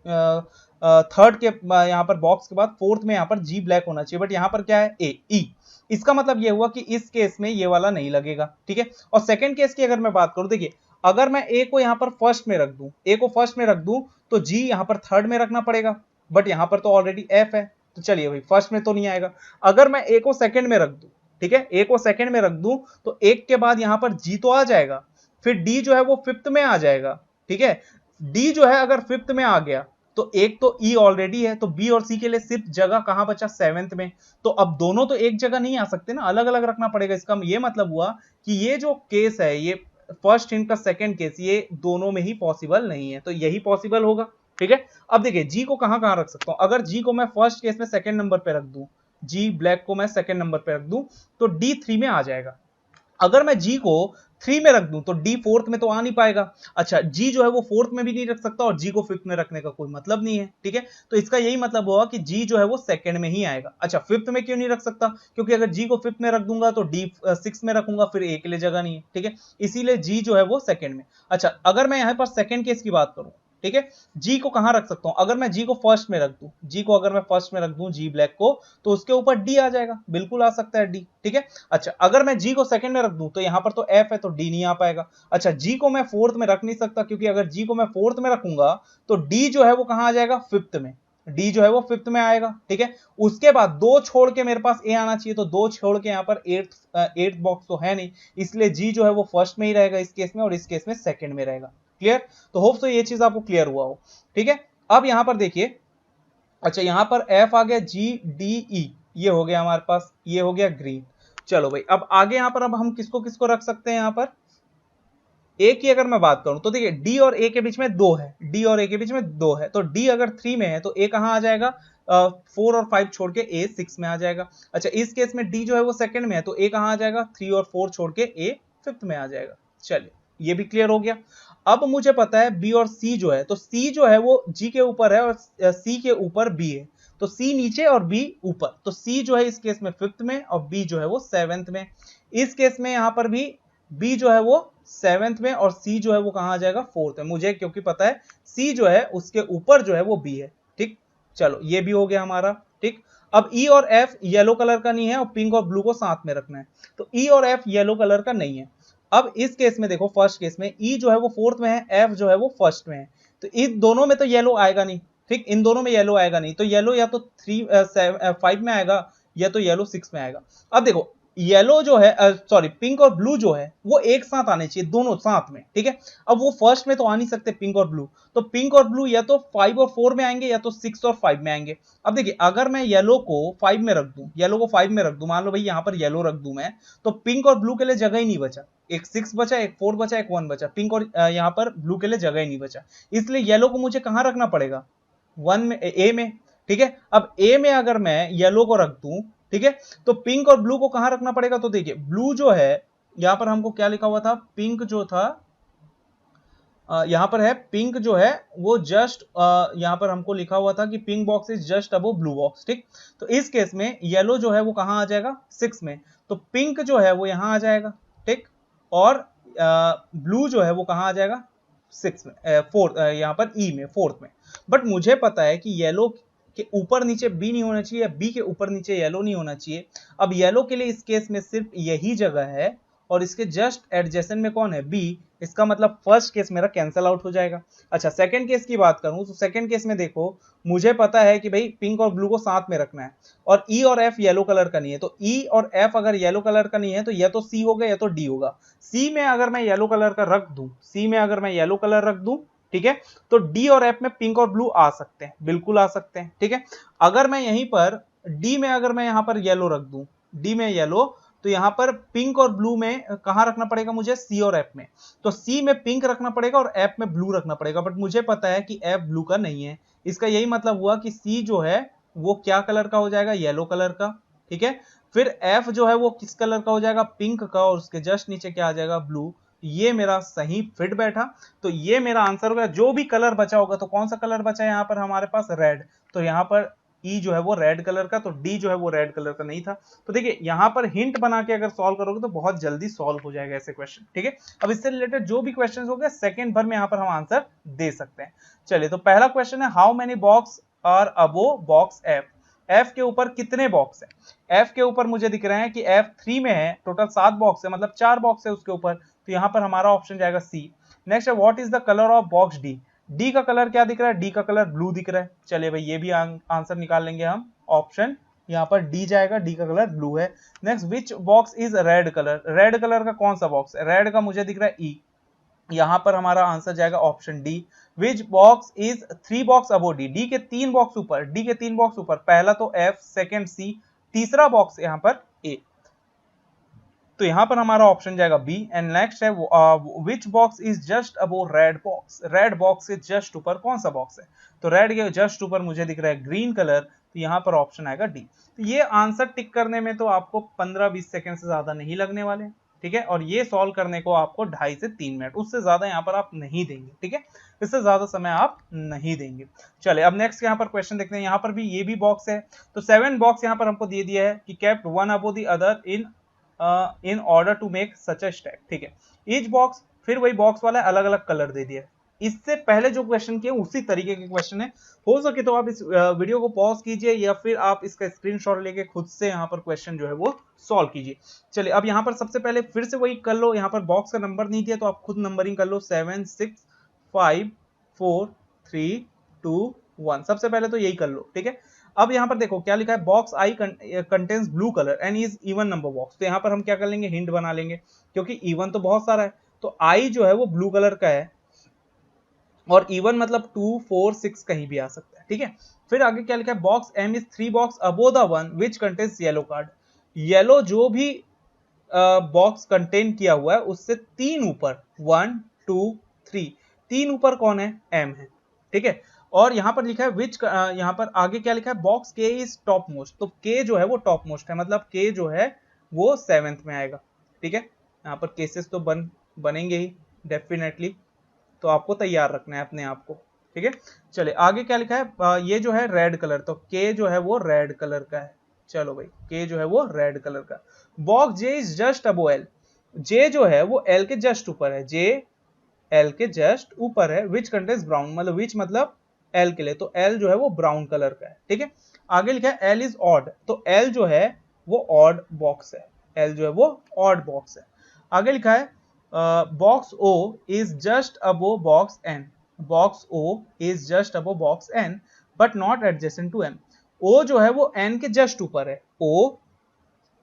थर्ड के यहां पर बॉक्स के बाद 4th में यहां पर जी ब्लैक होना चाहिए, बट यहां पर क्या है ए ई, इसका मतलब यह हुआ कि इस केस में ये वाला नहीं लगेगा। ठीक है, और सेकंड केस की अगर मैं बात करूं, देखिए अगर मैं ए को यहां पर फर्स्ट में रख दूं, तो जी यहां पर थर्ड में रखना पड़ेगा, बट यहां पर तो ऑलरेडी एफ है, तो चलिए भाई फर्स्ट में तो नहीं आएगा। अगर मैं ए को सेकंड में रख दूं, ठीक है, ए को सेकंड में रख दूं तो एक के बाद यहां पर जी तो आ जाएगा, फिर डी जो है वो 5th में आ जाएगा। ठीक है, डी जो है अगर 5th में आ गया तो एक तो ई ऑलरेडी है, तो बी और सी के लिए सिर्फ जगह कहां बचा, 7th में। तो अब दोनों तो एक जगह नहीं आ सकते ना, अलग अलग रखना पड़ेगा। इसका ये मतलब हुआ कि ये जो केस है, ये फर्स्ट हिंट का सेकंड केस, ये दोनों में ही पॉसिबल नहीं है, तो यही पॉसिबल होगा। ठीक है, अब देखिए जी को कहां कहां रख सकता हूं, अगर जी को मैं फर्स्ट केस में सेकंड नंबर पे रख दूं, जी ब्लैक को मैं सेकंड नंबर पे रख दूं, तो D3 में आ जाएगा। अगर मैं जी को 3 में रख दूं तो डी फोर्थ में तो आ नहीं पाएगा। अच्छा, जी जो है वो फोर्थ में भी नहीं रख सकता और जी को फिफ्थ में रखने का कोई मतलब नहीं है, ठीक है। तो इसका यही मतलब हुआ कि जी जो है वो सेकंड में ही आएगा। अच्छा, फिफ्थ में क्यों नहीं रख सकता, क्योंकि अगर जी को फिफ्थ में रख दूंगा तो डी सिक्स में रखूंगा, फिर ए के लिए जगह नहीं है, ठीक है। इसीलिए जी जो है वो सेकंड में। अच्छा, अगर मैं यहाँ पर सेकंड केस की बात करूं, ठीक है, जी को कहां रख सकता हूं, अगर मैं जी को फर्स्ट में रख दूं, जी को अगर मैं फर्स्ट में रख दूं, जी ब्लैक को, तो उसके ऊपर डी आ जाएगा, बिल्कुल आ सकता है डी, ठीक है। अच्छा, अगर मैं जी को सेकंड में रख दूं तो यहां पर तो एफ है तो डी नहीं आ पाएगा। अच्छा, जी को मैं फोर्थ में रख नहीं सकता, क्योंकि अगर जी को मैं फोर्थ में रखूंगा तो डी जो है वो कहां आ जाएगा, फिफ्थ में, डी जो है वो फिफ्थ में आएगा, ठीक है। उसके बाद दो छोड़ के मेरे पास ए आना चाहिए, तो दो छोड़ के यहां पर एट्थ बॉक्स तो है नहीं, इसलिए जी जो है वो फर्स्ट में ही रहेगा इस केस में, और इस केस में सेकंड में रहेगा। क्लियर? तो होप सो ये चीज आपको क्लियर हुआ हो, ठीक है। अब यहां पर देखिए, अच्छा यहां पर एफ आ गया, जी डी ई ये हो गया हमारे पास, ये हो गया ग्रीन। चलो भाई, अब आगे यहां पर अब हम किसको किसको रख सकते हैं, यहां पर ए की अगर मैं बात करूं तो देखिए डी और ए के बीच में दो है, डी और ए के बीच में दो है, तो डी अगर 3 में है तो ए कहां आ जाएगा, 4 और 5 छोड़ के ए 6 में आ जाएगा। अच्छा, इस केस में डी जो है वो सेकंड में है तो ए कहां आ जाएगा, 3 और 4 छोड़ के ए फिफ्थ में आ जाएगा। चलिए, ये भी क्लियर हो गया। अब मुझे पता है बी और सी जो है, तो सी जो है वो जी के ऊपर है और सी के ऊपर बी है, तो सी नीचे और बी ऊपर, तो सी जो है इस केस में फिफ्थ में और बी जो है वो सेवेंथ में। इस केस में यहां पर भी बी जो है वो सेवेंथ में और सी जो है वो कहां आ जाएगा, फोर्थ में, मुझे क्योंकि पता है सी जो है उसके ऊपर जो है वो बी है, ठीक। चलो, ये भी हो गया हमारा, ठीक। अब ई और एफ येलो कलर का नहीं है और पिंक और ब्लू को साथ में रखना है, तो ई और एफ येलो कलर का नहीं है। अब इस केस में देखो, फर्स्ट केस में ई जो है वो फोर्थ में है, एफ जो है वो फर्स्ट में है, तो इन दोनों में तो येलो आएगा नहीं, ठीक, इन दोनों में येलो आएगा नहीं, तो येलो या तो 5 में आएगा या तो येलो 6 में आएगा। अब देखो, येलो जो है, सॉरी, पिंक और ब्लू जो है वो एक साथ आने चाहिए, दोनों साथ में, ठीक है। अब वो फर्स्ट में तो आ नहीं सकते पिंक और ब्लू, तो पिंक और ब्लू या तो 5 और 4 में आएंगे या तो 6 और 5 में आएंगे। अब देखिए, अगर मैं येलो को 5 में रख दूं, येलो को 5 में रख दूं, मान लो भाई यहां पर येलो रख दूं मैं, तो पिंक और ब्लू के लिए जगह ही नहीं बचा, एक 6 बचा, एक 4 बचा, एक 1 बचा, पिंक और यहां पर ब्लू के लिए जगह ही नहीं बचा, इसलिए येलो को मुझे कहां रखना पड़ेगा, 1 में, ए में, ठीक है। अब ए में अगर मैं येलो को रख दूं, ठीक है, तो पिंक और ब्लू को कहां रखना पड़ेगा, तो देखिए ब्लू जो है, यहां पर हमको क्या लिखा हुआ था, पिंक जो था, यहां पर है पिंक जो है वो जस्ट, यहां पर हमको लिखा हुआ था कि pink box is just above blue box, ठीक। तो इस केस में येलो जो है वो कहां आ जाएगा, 6 में, तो पिंक जो है वो यहां आ जाएगा, ठीक, और ब्लू जो है वो कहां आ जाएगा, 6 में, फोर्थ, यहां पर ई में, फोर्थ में। बट मुझे पता है कि येलो के ऊपर नीचे बी नहीं होना चाहिए, बी के ऊपर नीचे येलो नहीं होना चाहिए। अब येलो के लिए इस केस में सिर्फ यही जगह है और इसके जस्ट एडजेसेंट में कौन है, बी, इसका मतलब फर्स्ट केस मेरा कैंसल आउट हो जाएगा। अच्छा, सेकंड केस की बात करूं तो सेकंड केस में देखो, मुझे पता है कि भाई पिंक और ब्लू को साथ में रखना है और ई और एफ येलो कलर का नहीं है, तो ई और एफ अगर येलो कलर का नहीं है तो या तो सी होगा या तो डी होगा। सी में अगर मैं येलो कलर का रख दूं, सी में अगर मैं येलो कलर रख दूं, ठीक है, तो डी और एफ में पिंक और ब्लू आ सकते हैं, बिल्कुल आ सकते हैं, ठीक है। अगर मैं यहीं पर डी में अगर मैं यहां पर येलो रख दूं, डी में येलो, तो यहां पर पिंक और ब्लू में कहां रखना पड़ेगा मुझे, सी और एफ में, तो सी में पिंक रखना पड़ेगा और एफ में ब्लू रखना पड़ेगा, बट मुझे पता है कि एफ ब्लू का नहीं है। इसका यही मतलब हुआ कि सी जो है वो क्या कलर का हो जाएगा, येलो कलर का, ठीक है। फिर एफ जो है वो किस कलर का हो जाएगा, पिंक का, और उसके जस्ट नीचे क्या आ जाएगा, ब्लू। ये मेरा सही फिट बैठा, तो ये मेरा आंसर हो गया। जो भी कलर बचा होगा, तो कौन सा कलर बचा है यहाँ पर हमारे पास, रेड, तो यहाँ पर ई जो है वो रेड कलर का, तो डी जो है वो रेड कलर का नहीं था। तो देखिए, यहाँ पर हिंट बना के अगर सॉल्व करोगे तो बहुत जल्दी सॉल्व हो जाएगा ऐसे क्वेश्चन, ठीक है। अब इससे रिलेटेड जो भी क्वेश्चन हो गए सेकंड भर में यहाँ पर हम आंसर दे सकते हैं। चलिए, तो पहला क्वेश्चन है, how many box are above box F, F के ऊपर कितने बॉक्स है। एफ के ऊपर मुझे दिख रहे हैं कि एफ 3 में है, टोटल 7 बॉक्स है, मतलब 4 बॉक्स है उसके ऊपर, तो यहाँ पर हमारा ऑप्शन जाएगा सी। नेक्स्ट है, what is the colour of box D, D का कलर क्या दिख रहा है, डी का कलर ब्लू दिख रहा है। चलिए भाई, ये भी आंसर निकाल लेंगे हम, ऑप्शन यहाँ पर डी जाएगा, डी का कलर ब्लू है। Next, which box is red colour, red colour का कौन सा बॉक्स है, रेड का मुझे दिख रहा है ई, यहां पर हमारा आंसर जाएगा option D. Which box is 3 box above D, D के 3 बॉक्स ऊपर, डी के 3 बॉक्स ऊपर, पहला तो एफ, सेकंड सी, तीसरा बॉक्स यहाँ पर ए, तो यहां पर हमारा ऑप्शन जाएगा बी। एंड नेक्स्ट है, विच box is just above red box, red box से जस्ट ऊपर कौन सा बॉक्स है, तो रेड के जस्ट ऊपर मुझे दिख रहा है ग्रीन कलर, तो यहाँ पर ऑप्शन आएगा डी। तो ये आंसर टिक करने में तो आपको 15-20 सेकंड से ज्यादा नहीं लगने वाले, ठीक है, और ये सॉल्व करने को आपको 2.5 से 3 मिनट, उससे ज्यादा यहाँ पर आप नहीं देंगे, ठीक है, इससे ज्यादा समय आप नहीं देंगे। चले अब नेक्स्ट यहाँ पर क्वेश्चन देखते हैं। यहाँ पर भी ये भी बॉक्स है, तो 7 बॉक्स यहाँ पर हमको दे दिया है कि kept one above the other in order to make such a stack, ठीक है। ईच बॉक्स, फिर वही बॉक्स वाला अलग अलग कलर दे दिया है। इससे पहले जो क्वेश्चन किए उसी तरीके के क्वेश्चन है। हो सके तो आप इस वीडियो को पॉज कीजिए या फिर आप इसका स्क्रीनशॉट लेके खुद से यहाँ पर क्वेश्चन जो है वो सॉल्व कीजिए। चलिए अब यहाँ पर सबसे पहले फिर से वही कर लो, यहाँ पर बॉक्स का नंबर नहीं दिया तो आप खुद नंबरिंग कर लो, 7 6 5 4 3 2 1। सबसे पहले तो यही कर लो, ठीक है। अब यहाँ पर देखो क्या लिखा है, box I contains blue colour and is even number box. तो यहाँ पर हम क्या कर लेंगे, हिंट बना लेंगे, क्योंकि इवन तो बहुत सारा है, तो आई जो है वो ब्लू कलर का है और इवन मतलब 2 4 6 कहीं भी आ सकता है, ठीक है। फिर आगे क्या लिखा है, box M is 3 box above the one which contains yellow card. Yellow जो भी बॉक्स कंटेन किया हुआ है उससे 3 ऊपर, 1 2 3, 3 ऊपर कौन है, एम है, ठीक है। और यहाँ पर लिखा है विच, यहाँ पर आगे क्या लिखा है, बॉक्स के इज टॉप मोस्ट। तो के जो है वो टॉप मोस्ट है, मतलब के जो है वो 7th में आएगा, ठीक है। यहाँ पर केसेस तो बनेंगे ही डेफिनेटली, तो आपको तैयार रखना है अपने आप को, ठीक है। चले आगे क्या लिखा है, ये जो है रेड कलर, तो के जो है वो रेड कलर का है। चलो भाई, के जो है वो रेड कलर का। Box J is just above L, J जो है वो एल के जस्ट ऊपर है, जे एल के जस्ट ऊपर है। विच कंटेन्स ब्राउन, मतलब विच मतलब एल के लिए, तो एल जो है वो ब्राउन कलर का है, ठीक है। आगे लिखा है एल इज ऑड, तो एल जो है वो ऑड बॉक्स है, एल जो है वो ऑड बॉक्स है। आगे लिखा है box O is just above box N, box O is just above box N but not adjacent to N. O जो है वो एन के जस्ट ऊपर है, ओ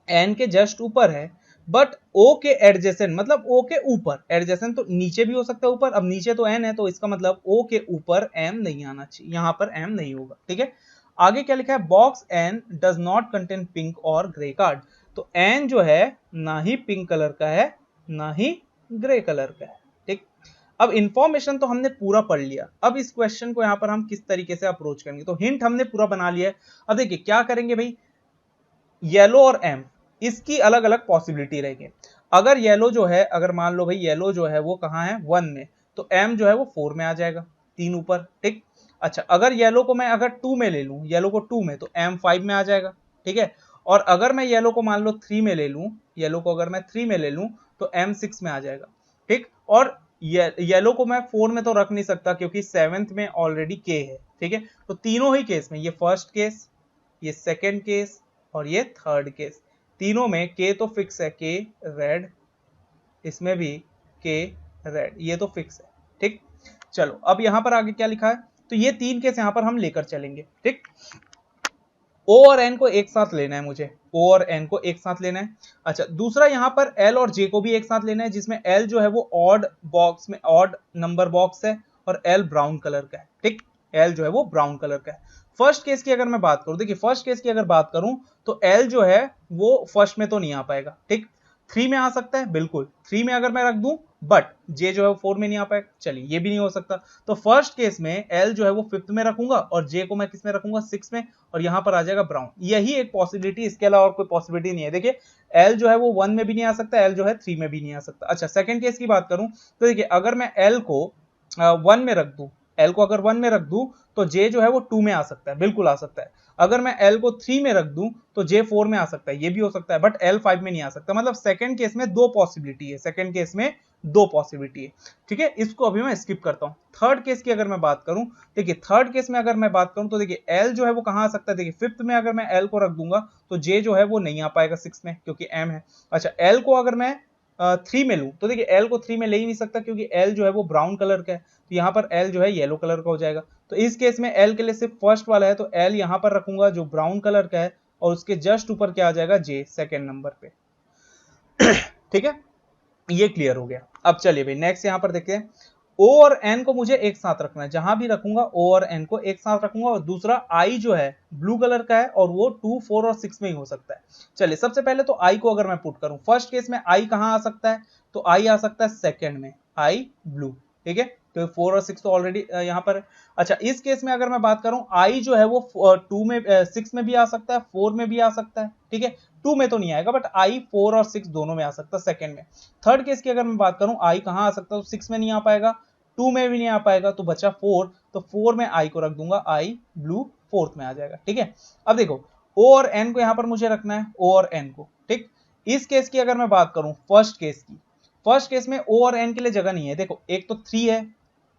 एन के जस्ट ऊपर है, बट ओ के एडजेसेंट मतलब ओ के ऊपर, एडजेसेंट तो नीचे भी हो सकता है ऊपर, अब नीचे तो एन है तो इसका मतलब ओ के ऊपर एम नहीं आना चाहिए, यहां पर एम नहीं होगा, ठीक है। आगे क्या लिखा है, box N does not contain pink और ग्रे कार्ड। तो एन जो है ना ही पिंक कलर का है ना ही ग्रे कलर का है, ठीक। अब इंफॉर्मेशन तो हमने पूरा पढ़ लिया, अब इस क्वेश्चन को यहां पर हम किस तरीके से अप्रोच करेंगे, तो हिंट हमने पूरा बना लिया है। अब देखिए क्या करेंगे भाई, येलो और एम, इसकी अलग अलग पॉसिबिलिटी रहेगी। अगर येलो जो है, अगर मान लो भाई येलो जो है वो कहाँ है 1 में, तो एम जो है वो 4 में आ जाएगा, 3 ऊपर, ठीक। अच्छा अगर येलो को मैं अगर 2 में ले लूं, येलो को 2 में, तो एम 5 में आ जाएगा, ठीक है। और अगर मैं येलो को मान लो 3 में ले लूं, येलो को अगर मैं 3 में ले लूं तो एम 6 में आ जाएगा, ठीक। और येलो को मैं 4 में तो रख नहीं सकता क्योंकि 7th में ऑलरेडी के है, ठीक है। तो तीनों ही केस में, ये फर्स्ट केस, ये सेकेंड केस और ये थर्ड केस, तीनों में के तो फिक्स है, के रेड, इसमें भी के रेड, ये तो फिक्स है, ठीक। चलो अब यहां पर आगे क्या लिखा है, तो ये 3 केस यहां पर हम लेकर चलेंगे, ठीक। ओ और एन को एक साथ लेना है मुझे, ओ और एन को एक साथ लेना है। अच्छा दूसरा यहाँ पर एल और जे को भी एक साथ लेना है, जिसमें एल जो है वो ऑड बॉक्स में, ऑड नंबर बॉक्स है और एल ब्राउन कलर का है, ठीक। एल जो है वो ब्राउन कलर का है। फर्स्ट केस की अगर मैं बात करूं, देखिए फर्स्ट केस की अगर बात करूं तो एल जो है वो फर्स्ट में तो नहीं आ पाएगा, ठीक। 3 में आ सकता है बिल्कुल, 3 में अगर मैं रख दूं, बट जे जो है वो 4 में नहीं आ पाएगा, चलिए ये भी नहीं हो सकता। तो फर्स्ट केस में एल जो है वो 5th में रखूंगा और जे को मैं किस में रखूंगा, 6 में, और यहां पर आ जाएगा ब्राउन। यही एक पॉसिबिलिटी, इसके अलावा और कोई पॉसिबिलिटी नहीं है। देखिए एल जो है वो 1 में भी नहीं आ सकता, एल जो है 3 में भी नहीं आ सकता। अच्छा सेकंड केस की बात करूं तो देखिए अगर मैं एल को 1 में रख दूं, एल को अगर 1 में रख दूं तो जे जो है वो 2 में आ सकता है, बिल्कुल आ सकता है। अगर मैं एल को 3 में रख दूं तो जे 4 में आ सकता है, ये भी हो सकता है, बट एल 5 में नहीं आ सकता। मतलब सेकंड केस में 2 पॉसिबिलिटी है, सेकंड केस में 2 पॉसिबिलिटी है, ठीक है। इसको अभी मैं स्किप करता हूं। थर्ड केस की अगर मैं बात करूं, देखिए थर्ड केस में अगर मैं बात करूं तो देखिए एल जो है वो कहां आ सकता है, देखिए 5th में अगर मैं एल को रख दूंगा तो जे जो है वो नहीं आ पाएगा 6 में क्योंकि एम है। अच्छा एल को अगर मैं 3 में लूं तो देखिए एल को 3 में ले ही नहीं सकता क्योंकि एल जो है वो ब्राउन कलर का है, तो यहाँ पर एल जो है येलो कलर का हो जाएगा। तो इस केस में एल के लिए सिर्फ फर्स्ट वाला है, तो एल यहाँ पर रखूंगा जो ब्राउन कलर का है और उसके जस्ट ऊपर क्या आ जाएगा, जे सेकेंड नंबर पे, ठीक है। ये क्लियर हो गया। अब चलिए भाई नेक्स्ट यहाँ पर देखते हैं, ओ और एन को मुझे एक साथ रखना है, जहां भी रखूंगा ओ और एन को एक साथ रखूंगा। और दूसरा आई जो है ब्लू कलर का है और वो 2 4 और 6 में ही हो सकता है। चलिए सबसे पहले तो आई को अगर मैं पुट करूं, फर्स्ट केस में आई कहां आ सकता है, तो आई आ सकता है सेकंड में, आई ब्लू, ठीक है। तो 4 और 6 तो ऑलरेडी यहाँ पर। अच्छा, इस केस में अगर मैं बात करूं, आई जो है वो 2 में 6 में भी आ सकता है, 4 में भी आ सकता है, ठीक है। 2 में तो नहीं आएगा, बट आई 4 और 6 दोनों में आ सकता है सेकंड में। थर्ड केस की अगर मैं बात करूं, आई कहाँ आ सकता है, तो 6 में नहीं आ पाएगा, 2 में भी नहीं आ पाएगा, तो बचा 4, तो 4 में आई को रख दूंगा, आई ब्लू फोर्थ में आ जाएगा, ठीक है। अब देखो ओ और एन को यहां पर मुझे रखना है, ओ और एन को, ठीक। इस केस की अगर मैं बात करूं, फर्स्ट केस की, फर्स्ट केस में ओ और एन के लिए जगह नहीं है। देखो एक तो 3 है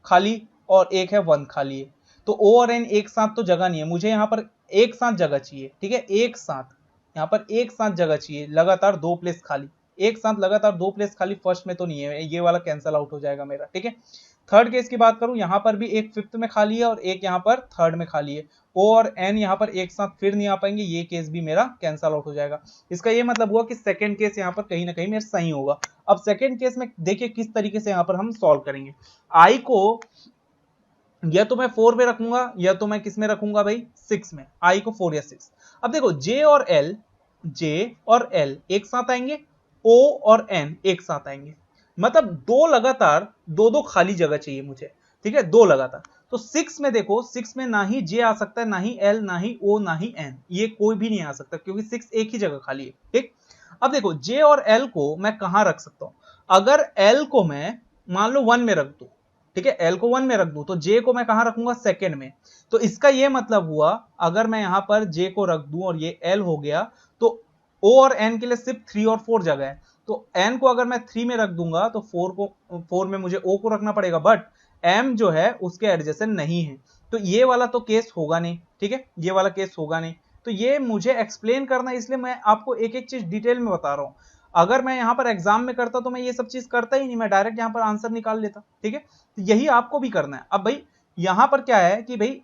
खाली और एक है 1 खाली है, तो ओ और एन एक साथ तो जगह नहीं है, मुझे यहाँ पर एक साथ जगह चाहिए, ठीक है। एक साथ यहाँ पर एक साथ जगह चाहिए, लगातार 2 प्लेस खाली, एक साथ लगातार 2 प्लेस खाली फर्स्ट में तो नहीं है, ये वाला कैंसल आउट हो जाएगा मेरा, ठीक है। थर्ड केस की बात करूं, यहाँ पर भी एक फिफ्थ में खाली है और एक यहाँ पर थर्ड में खाली है, ओ और एन यहाँ पर एक साथ फिर नहीं आ पाएंगे, ये केस भी मेरा कैंसल आउट हो जाएगा। इसका ये मतलब हुआ कि सेकंड केस यहाँ पर कहीं ना कहीं मेरा सही होगा। अब सेकंड केस में देखिए किस तरीके से यहाँ पर हम सॉल्व करेंगे। आई को या तो मैं 4 में रखूंगा या तो मैं किस में रखूंगा भाई, 6 में, आई को 4 या 6। अब देखो जे और एल एक साथ आएंगे, ओ और एन एक साथ आएंगे, मतलब दो लगातार दो दो खाली जगह चाहिए मुझे, ठीक है, दो लगातार। तो 6 में देखो, 6 में ना ही जे आ सकता है, ना ही एल, ना ही ओ, ना ही एन, ये कोई भी नहीं आ सकता क्योंकि 6 एक ही जगह खाली है, ठीक। अब देखो जे और एल को मैं कहां रख सकता हूं, अगर एल को मैं मान लो 1 में रख दूं, ठीक है, एल को 1 में रख दूं, तो जे को मैं कहां रखूंगा, सेकंड में। तो इसका ये मतलब हुआ, अगर मैं यहां पर जे को रख दूं और ये एल हो गया, तो ओ और एन के लिए सिर्फ 3 और 4 जगह है, तो एन को अगर मैं 3 में रख दूंगा तो 4 में मुझे ओ को रखना पड़ेगा, बट एम जो है उसके एडजेसेंट नहीं है, तो ये वाला तो केस होगा नहीं, ठीक है, ये वाला केस होगा नहीं। तो ये मुझे एक्सप्लेन करना है, इसलिए मैं आपको एक एक चीज डिटेल में बता रहा हूं। अगर मैं यहाँ पर एग्जाम में करता तो मैं ये सब चीज करता ही नहीं, मैं डायरेक्ट यहाँ पर आंसर निकाल लेता, ठीक है। तो यही आपको भी करना है। अब भाई यहाँ पर क्या है कि भाई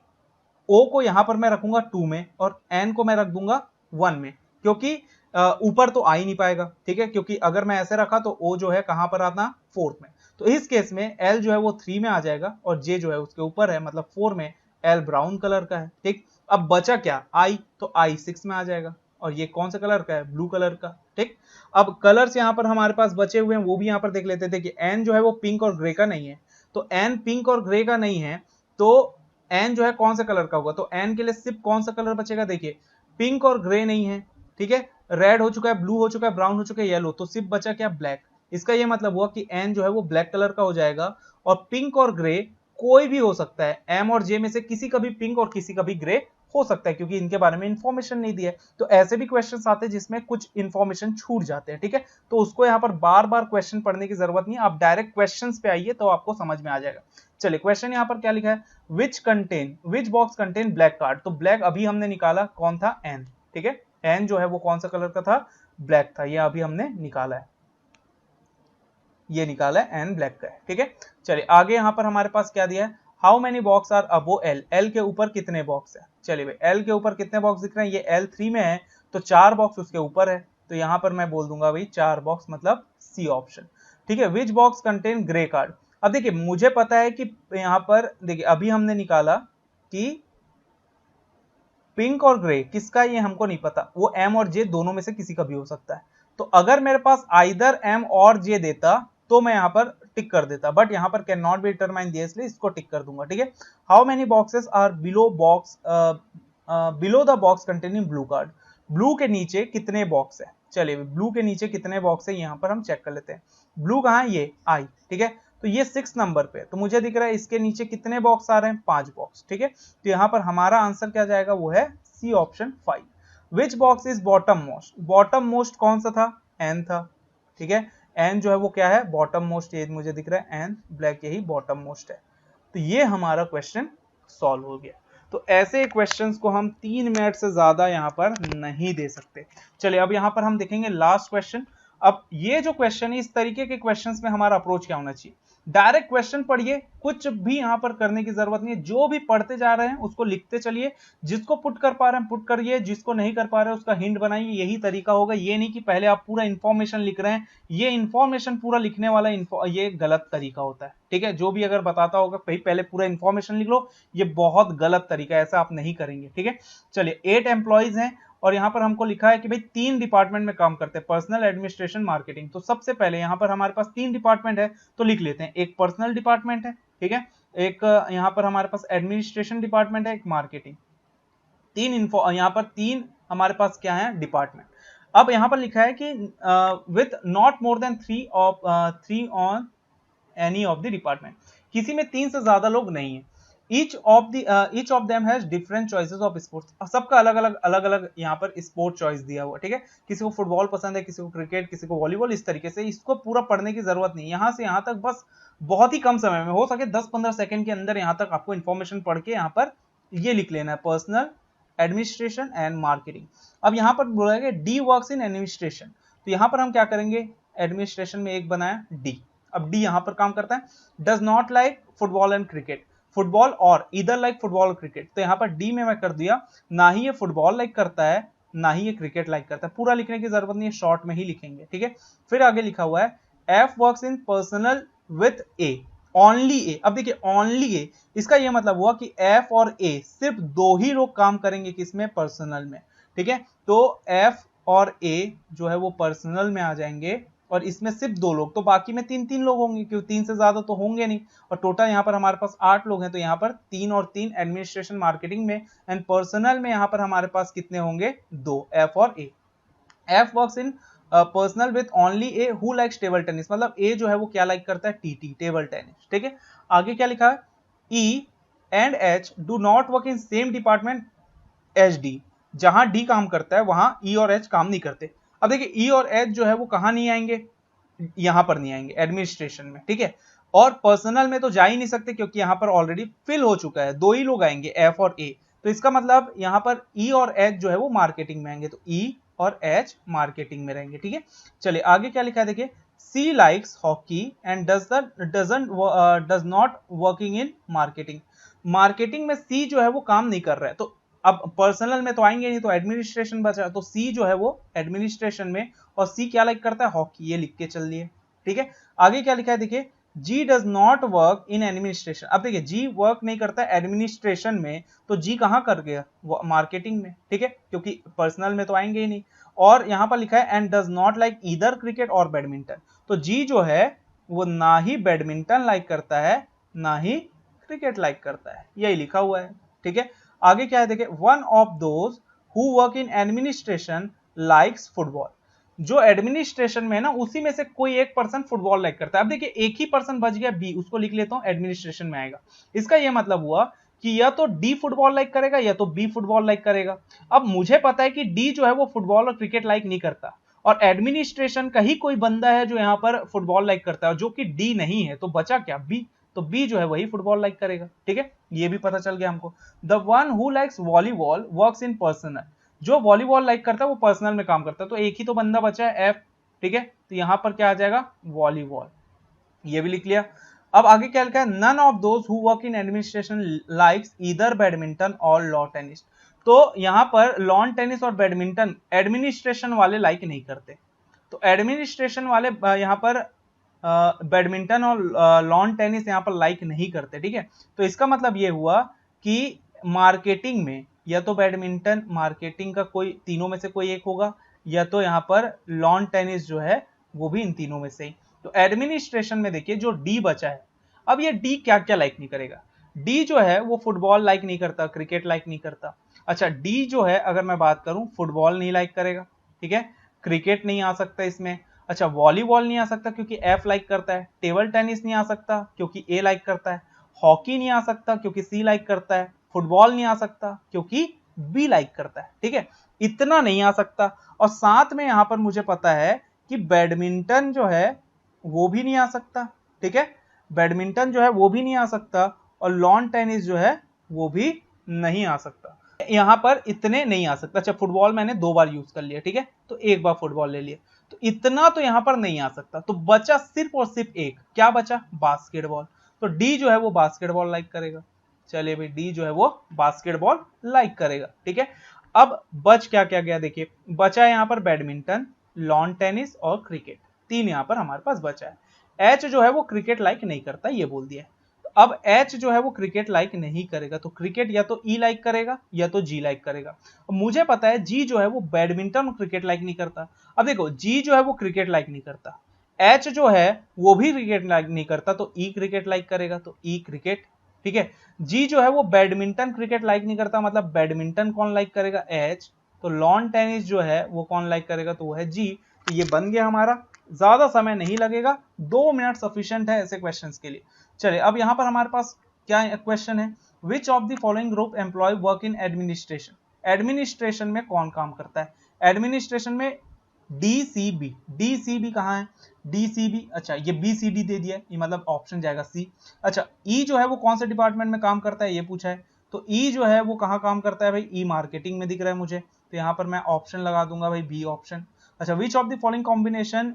ओ को यहाँ पर मैं रखूंगा 2 में और एन को मैं रख दूंगा 1 में, क्योंकि ऊपर तो आ ही नहीं पाएगा, ठीक है, क्योंकि अगर मैं ऐसे रखा तो ओ जो है कहां पर आता, 4 में। तो इस केस में एल जो है वो 3 में आ जाएगा और जे जो है उसके ऊपर है, मतलब 4 में, एल ब्राउन कलर का है, ठीक। अब बचा क्या, आई, तो आई 6 में आ जाएगा और ये कौन सा कलर का है, ब्लू कलर का, ठीक। अब कलर्स यहाँ पर हमारे पास बचे हुए हैं, वो भी यहाँ पर देख लेते थे कि एन जो है वो पिंक और ग्रे का नहीं है, तो एन पिंक और ग्रे का नहीं है, तो एन जो है कौन सा कलर का होगा, तो एन के लिए सिर्फ कौन सा कलर बचेगा, देखिए पिंक और ग्रे नहीं है, ठीक है, रेड हो चुका है, ब्लू हो चुका है, ब्राउन हो चुका है, येलो, तो सिर्फ बचा क्या, ब्लैक। इसका ये मतलब हुआ कि एन जो है वो ब्लैक कलर का हो जाएगा और पिंक और ग्रे कोई भी हो सकता है, एम और जे में से किसी का भी पिंक और किसी का भी ग्रे हो सकता है, क्योंकि इनके बारे में इंफॉर्मेशन नहीं दिया है। तो ऐसे भी क्वेश्चंस आते हैं जिसमें कुछ इंफॉर्मेशन छूट जाते हैं, ठीक है, तो उसको यहाँ पर बार बार क्वेश्चन पढ़ने की जरूरत नहीं है, आप डायरेक्ट क्वेश्चंस पे आइए तो आपको समझ में आ जाएगा। चलिए क्वेश्चन यहाँ पर क्या लिखा है, which box contain black card, तो ब्लैक अभी हमने निकाला, कौन था, एन, ठीक है, एन जो है वो कौन सा कलर का था, ब्लैक था, ये अभी हमने निकाला है, ये निकाला है, एन ब्लैक का है, ठीक है। चलिए आगे यहाँ पर हमारे पास क्या दिया है, how many box are above L, L के ऊपर कितने बॉक्स है। चलिए भाई एल के ऊपर कितने बॉक्स दिख रहे हैं, ये एल 3 में है तो 4 बॉक्स उसके ऊपर है, तो यहाँ पर मैं बोल दूंगा भाई 4 बॉक्स, मतलब सी ऑप्शन, ठीक है। Which box contain grey card, अब देखिए मुझे पता है कि यहाँ पर देखिए अभी हमने निकाला कि पिंक और ग्रे किसका, ये हमको नहीं पता, वो एम और जे दोनों में से किसी का भी हो सकता है। तो अगर मेरे पास आइदर एम और जे देता तो मैं यहाँ पर टिक कर देता, बट यहाँ पर कैन नॉट बी डिटरमाइन दिया, इसलिए इसको टिक कर दूंगा, ठीक है। How many boxes are below the box containing blue card, blue के नीचे कितने बॉक्स है। चलिए ब्लू के नीचे कितने बॉक्स है यहाँ पर हम चेक कर लेते हैं। ब्लू कहाँ है, ये आई, ठीक है, तो ये 6 नंबर पे, तो मुझे दिख रहा है इसके नीचे कितने बॉक्स आ रहे हैं, 5 बॉक्स, ठीक है। तो यहाँ पर हमारा आंसर क्या जाएगा, वो है C option 5। Which box is bottom most, bottom most कौन सा था, एन था, ठीक है, एन जो है वो क्या है, बॉटम मोस्ट, ये मुझे दिख रहा है एन ब्लैक, यही बॉटम मोस्ट है। तो ये हमारा क्वेश्चन सॉल्व हो गया। तो ऐसे क्वेश्चंस को हम 3 मिनट से ज्यादा यहाँ पर नहीं दे सकते। चलिए अब यहाँ पर हम देखेंगे लास्ट क्वेश्चन। अब ये जो क्वेश्चन है, इस तरीके के क्वेश्चंस में हमारा अप्रोच क्या होना चाहिए, डायरेक्ट क्वेश्चन पढ़िए, कुछ भी यहाँ पर करने की जरूरत नहीं है, जो भी पढ़ते जा रहे हैं उसको लिखते चलिए, जिसको पुट कर पा रहे हैं पुट करिए, जिसको नहीं कर पा रहे हैं उसका हिंट बनाइए, यही तरीका होगा। ये नहीं कि पहले आप पूरा इंफॉर्मेशन लिख रहे हैं, ये इंफॉर्मेशन पूरा लिखने वाला ये गलत तरीका होता है, ठीक है। जो भी अगर बताता होगा पहले पूरा इंफॉर्मेशन लिख लो, ये बहुत गलत तरीका है, ऐसा आप नहीं करेंगे, ठीक है। चलिए 8 एम्प्लॉइज हैं और यहाँ पर हमको लिखा है कि भाई 3 डिपार्टमेंट में काम करते हैं, पर्सनल, एडमिनिस्ट्रेशन, मार्केटिंग। तो सबसे पहले यहाँ पर हमारे पास 3 डिपार्टमेंट है तो लिख लेते हैं, एक पर्सनल डिपार्टमेंट है, ठीक है। एक यहाँ पर हमारे पास एडमिनिस्ट्रेशन डिपार्टमेंट है, एक मार्केटिंग, यहाँ पर तीन हमारे पास क्या है डिपार्टमेंट। अब यहाँ पर लिखा है कि with not more than three on any of the department, किसी में 3 से ज्यादा लोग नहीं है। Each of them has different choices of sports, सबका अलग अलग यहाँ पर स्पोर्ट चॉइस दिया हुआ, ठीक है। किसी को फुटबॉल पसंद है, किसी को क्रिकेट, किसी को वॉलीबॉल, इस तरीके से। इसको पूरा पढ़ने की जरूरत नहीं, यहाँ से यहाँ तक बस बहुत ही कम समय में, हो सके 10-15 सेकंड के अंदर यहाँ तक आपको इन्फॉर्मेशन पढ़ के यहाँ पर ये लिख लेना है, पर्सनल, एडमिनिस्ट्रेशन एंड मार्केटिंग। अब यहाँ पर बोला गया डी वर्क्स इन एडमिनिस्ट्रेशन, तो यहाँ पर हम क्या करेंगे, एडमिनिस्ट्रेशन में एक बनाया डी। अब डी यहाँ पर काम करता है, does not like football and cricket, football और इधर लाइक फुटबॉल और क्रिकेट, तो यहाँ पर डी में मैं कर दिया, ना ही ये फुटबॉल लाइक करता है, ना ही ये क्रिकेट लाइक करता है। पूरा लिखने की जरूरत नहीं है, शॉर्ट में ही लिखेंगे, ठीक है। फिर आगे लिखा हुआ है F works in personal with A, only A. अब देखिए ओनली ए, इसका यह मतलब हुआ कि एफ और ए सिर्फ 2 ही लोग काम करेंगे, किसमें, पर्सनल में, ठीक है। तो एफ और ए जो है वो पर्सनल में आ जाएंगे, और इसमें सिर्फ 2 लोग, तो बाकी में 3-3 लोग होंगे, क्योंकि 3 से ज्यादा तो होंगे नहीं। और टोटल यहाँ पर हमारे पास 8 लोग हैं, तो यहाँ पर 3 और 3 एडमिनिस्ट्रेशन मार्केटिंग में, एंड पर्सनल में यहाँ पर हमारे पास कितने होंगे, 2, एफ और A. F works in personal with only A who likes table tennis, मतलब ए जो है वो क्या लाइक करता है, टीटी, टेबल टेनिस, ठीक है। आगे क्या लिखा है, E and H do not work in same department H D, जहां डी काम करता है वहां ई और एच काम नहीं करते। अब देखिए ई और एच जो है वो कहां नहीं आएंगे, यहां पर नहीं आएंगे, एडमिनिस्ट्रेशन में, ठीक है। और पर्सनल में तो जा ही नहीं सकते, क्योंकि यहां पर ऑलरेडी फिल हो चुका है, 2 ही लोग आएंगे, एफ और ए। तो इसका मतलब यहां पर ई और एच जो है वो मार्केटिंग में आएंगे, तो ई और एच मार्केटिंग में रहेंगे, ठीक है। चलिए आगे क्या लिखा है, देखिए C likes hockey and does not working in marketing, marketing में सी जो है वो काम नहीं कर रहा है। तो अब पर्सनल में तो आएंगे नहीं, तो एडमिनिस्ट्रेशन बचा, तो सी जो है वो एडमिनिस्ट्रेशन में, और सी क्या लाइक करता है, हॉकी, ये लिख के चल दिए, ठीक है। आगे क्या लिखा है, देखिए G does not work in administration. अब देखिए जी वर्क नहीं करता एडमिनिस्ट्रेशन में, तो जी कहां कर गया, मार्केटिंग में, ठीक है, क्योंकि पर्सनल में तो आएंगे ही नहीं। और यहां पर लिखा है and does not like either cricket और बैडमिंटन, तो जी जो है वो ना ही बैडमिंटन लाइक करता है, ना ही क्रिकेट लाइक करता है, यही लिखा हुआ है, ठीक है। आगे क्या है, देखिए one of those who work in administration likes football, जो एडमिनिस्ट्रेशन में है ना, उसी में से कोई एक पर्सन फुटबॉल लाइक करता है। अब देखिए एक ही पर्सन बच गया, बी, उसको लिख लेता हूं, एडमिनिस्ट्रेशन में आएगा। इसका यह मतलब हुआ कि या तो डी फुटबॉल लाइक करेगा, या तो बी फुटबॉल लाइक करेगा। अब मुझे पता है कि डी जो है वो फुटबॉल और क्रिकेट लाइक नहीं करता, और एडमिनिस्ट्रेशन का ही कोई बंदा है जो यहाँ पर फुटबॉल लाइक करता है, जो कि डी नहीं है, तो बचा क्या, बी, तो बी जो है वही फुटबॉल लाइक करेगा, ठीक है। ये भी पता चल गया हमको। The one who likes volleyball works in personal, जो वॉलीबॉल लाइक करता है वो पर्सनल में काम करता है, तो एक ही तो बंदा बचा है, एफ, ठीक है। तो यहां पर क्या आ जाएगा, वॉलीबॉल, ये भी लिख लिया। अब आगे क्या लिखा है, none of those who work in administration likes either badminton और लॉन टेनिस, तो यहां पर लॉन टेनिस और बैडमिंटन एडमिनिस्ट्रेशन वाले लाइक नहीं करते, तो एडमिनिस्ट्रेशन वाले यहाँ पर बैडमिंटन और लॉन टेनिस यहाँ पर लाइक नहीं करते, ठीक है। तो इसका मतलब ये हुआ कि मार्केटिंग में या तो बैडमिंटन, मार्केटिंग का कोई तीनों में से कोई एक होगा, या तो यहाँ पर लॉन टेनिस जो है वो भी इन तीनों में से ही। तो एडमिनिस्ट्रेशन में देखिए जो डी बचा है, अब ये डी क्या क्या लाइक नहीं करेगा, डी जो है वो फुटबॉल लाइक नहीं करता, क्रिकेट लाइक नहीं करता। अच्छा डी जो है अगर मैं बात करूं, फुटबॉल नहीं लाइक करेगा, ठीक है, क्रिकेट नहीं आ सकता इसमें। अच्छा वॉलीबॉल नहीं आ सकता क्योंकि एफ लाइक करता है, टेबल टेनिस नहीं आ सकता क्योंकि ए लाइक करता है, हॉकी नहीं आ सकता क्योंकि सी लाइक करता है, फुटबॉल नहीं आ सकता क्योंकि बी लाइक करता है, ठीक है। इतना नहीं आ सकता, और साथ में यहां पर मुझे पता है कि बैडमिंटन जो है वो भी नहीं आ सकता, ठीक है, बैडमिंटन जो है वो भी नहीं आ सकता, और लॉन टेनिस जो है वो भी नहीं आ सकता, यहां पर इतने नहीं आ सकता। अच्छा फुटबॉल मैंने 2 बार यूज कर लिया, ठीक है, तो एक बार फुटबॉल ले लिया, तो इतना तो यहां पर नहीं आ सकता, तो बचा सिर्फ और सिर्फ एक, क्या बचा, बास्केटबॉल, तो डी जो है वो बास्केटबॉल लाइक करेगा। चलिए भाई डी जो है वो बास्केटबॉल लाइक करेगा, ठीक है। अब बच क्या क्या गया, देखिए बचा यहाँ पर बैडमिंटन, लॉन टेनिस और क्रिकेट, 3 यहाँ पर हमारे पास बचा है। एच जो है वो क्रिकेट लाइक नहीं करता, ये बोल दिया। अब एच जो है वो क्रिकेट लाइक नहीं करेगा, तो क्रिकेट या तो ई लाइक करेगा या तो जी लाइक करेगा। अब मुझे पता है जी जो है वो बैडमिंटन और क्रिकेट लाइक नहीं करता। अब देखो जी जो है वो क्रिकेट लाइक नहीं करता, एच जो है वो भी क्रिकेट लाइक नहीं करता, तो ई क्रिकेट लाइक करेगा, तो ई क्रिकेट, ठीक है। जी जो है वो बैडमिंटन क्रिकेट लाइक नहीं करता, मतलब बैडमिंटन कौन लाइक करेगा, एच। तो लॉन टेनिस जो है वो कौन लाइक करेगा, तो वो है जी। तो ये बन गया हमारा, ज्यादा समय नहीं लगेगा, 2 मिनट सफिशिएंट है ऐसे क्वेश्चंस के लिए। चलिए अब यहां पर हमारे पास क्या क्वेश्चन है, which of the following group employ work in administration. Administration में कौन काम करता है, एडमिनिस्ट्रेशन में डीसीबी। डीसीबी कहाँ है, डीसीबी, अच्छा ये बीसीडी दे दिया, ये मतलब ऑप्शन जाएगा सी। अच्छा ई जो है वो कौन से डिपार्टमेंट में काम करता है ये पूछा है, तो ई जो है वो कहाँ काम करता है भाई, ई मार्केटिंग में दिख रहा है मुझे, तो यहाँ पर मैं ऑप्शन लगा दूंगा भाई बी ऑप्शन। अच्छा which of the following combination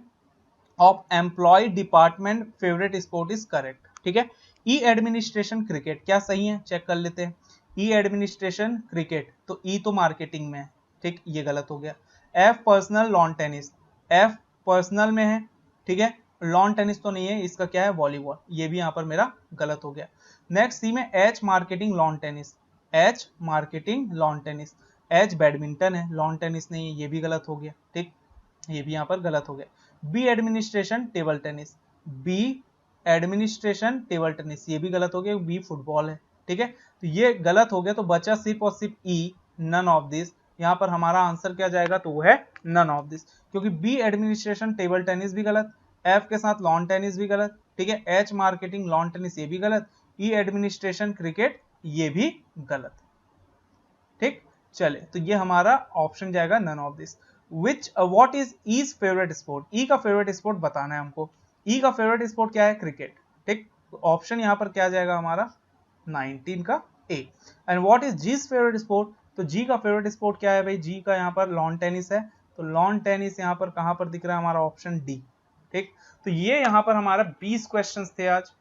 of employ department favourite sport is correct, ठीक है। ई एडमिनिस्ट्रेशन क्रिकेट, क्या सही है, चेक कर लेते हैं। ई एडमिनिस्ट्रेशन क्रिकेट, तो ई तो मार्केटिंग में है, ठीक, ये गलत हो गया। F personal lawn tennis, F personal में है, ठीक है, लॉन टेनिस तो नहीं है, इसका क्या है वॉलीबॉल, ये भी यहाँ पर मेरा गलत हो गया। नेक्स्ट सी में H marketing lawn tennis, H marketing lawn tennis, H badminton है, लॉन टेनिस नहीं है, ये भी गलत हो गया, ठीक, ये भी यहाँ पर गलत हो गया। B administration table tennis, B administration table tennis, ये भी गलत हो गया, बी फुटबॉल है, ठीक है, तो ये गलत हो गया। तो बचा सिर्फ और सिर्फ ई, नन ऑफ दिस। यहाँ पर हमारा आंसर क्या जाएगा, तो वो है नन ऑफ दिस, क्योंकि बी एडमिनिस्ट्रेशन टेबल टेनिस भी गलत, एफ के साथ लॉन टेनिस भी गलत, ठीक है, एच मार्केटिंग लॉन टेनिस ये भी गलत, ई एडमिनिस्ट्रेशन क्रिकेट ये भी गलत, ठीक। चले तो ये हमारा ऑप्शन जाएगा none of this. Which what is E's favourite sport, E का फेवरेट स्पोर्ट बताना है हमको, ई का फेवरेट स्पोर्ट क्या है, क्रिकेट, ठीक। तो ऑप्शन यहाँ पर क्या जाएगा हमारा 19 का A. And what is G's favourite sport, तो जी का फेवरेट स्पोर्ट क्या है भाई, जी का यहाँ पर लॉन टेनिस है, तो लॉन टेनिस यहाँ पर कहाँ पर दिख रहा है हमारा ऑप्शन डी, ठीक। तो ये यहाँ पर हमारा 20 क्वेश्चन थे आज,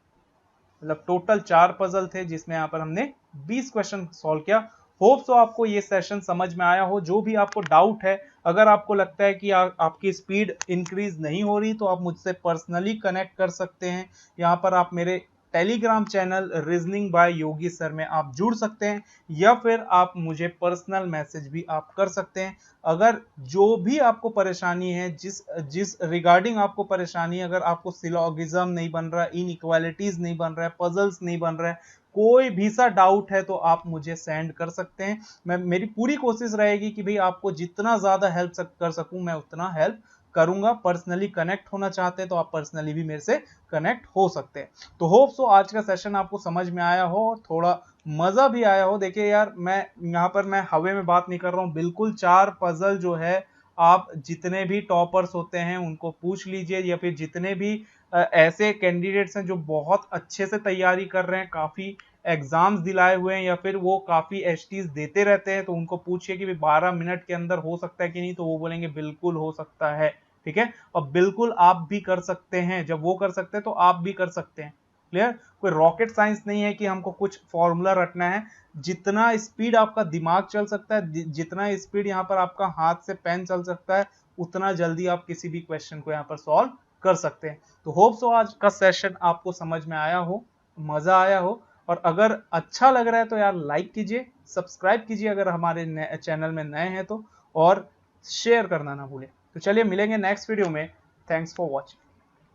मतलब टोटल 4 पजल थे जिसमें यहाँ पर हमने 20 क्वेश्चन सॉल्व किया। होप सो आपको ये सेशन समझ में आया हो। जो भी आपको डाउट है, अगर आपको लगता है कि आपकी स्पीड इंक्रीज नहीं हो रही, तो आप मुझसे पर्सनली कनेक्ट कर सकते हैं। यहाँ पर आप मेरे टेलीग्राम चैनल रीजनिंग बाय योगी सर में आप जुड़ सकते हैं, या फिर आप मुझे पर्सनल मैसेज भी आप कर सकते हैं। अगर जो भी आपको परेशानी है, जिस रिगार्डिंग आपको परेशानी है, अगर आपको सिलोगिज्म नहीं बन रहा है, इनइक्वालिटीज नहीं बन रहा है, पजल्स नहीं बन रहा है, कोई भी सा डाउट है, तो आप मुझे सेंड कर सकते हैं। मेरी पूरी कोशिश रहेगी कि भाई आपको जितना ज्यादा हेल्प कर सकूं मैं उतना हेल्प करूंगा। पर्सनली कनेक्ट होना चाहते हैं तो आप पर्सनली भी मेरे से कनेक्ट हो सकते हैं। तो होप सो आज का सेशन आपको समझ में आया हो और थोड़ा मजा भी आया हो। देखिए यार, मैं यहाँ पर मैं हवे में बात नहीं कर रहा हूँ, बिल्कुल 4 पजल जो है आप जितने भी टॉपर्स होते हैं उनको पूछ लीजिए, या फिर जितने भी ऐसे कैंडिडेट्स हैं जो बहुत अच्छे से तैयारी कर रहे हैं, काफी एग्जाम्स दिलाए हुए हैं, या फिर वो काफी एचटीज देते रहते हैं, तो उनको पूछिए कि 12 मिनट के अंदर हो सकता है कि नहीं, तो वो बोलेंगे बिल्कुल हो सकता है, ठीक है। और बिल्कुल आप भी कर सकते हैं, जब वो कर सकते हैं तो आप भी कर सकते हैं। क्लियर, कोई रॉकेट साइंस नहीं है कि हमको कुछ फॉर्मूला रटना है। जितना स्पीड आपका दिमाग चल सकता है, जितना स्पीड यहाँ पर आपका हाथ से पेन चल सकता है, उतना जल्दी आप किसी भी क्वेश्चन को यहाँ पर सॉल्व कर सकते हैं। तो होप सो आज का सेशन आपको समझ में आया हो, मजा आया हो, और अगर अच्छा लग रहा है तो यार लाइक कीजिए, सब्सक्राइब कीजिए अगर हमारे चैनल में नए हैं तो, और शेयर करना ना भूलें। तो चलिए मिलेंगे नेक्स्ट वीडियो में। Thanks for watching.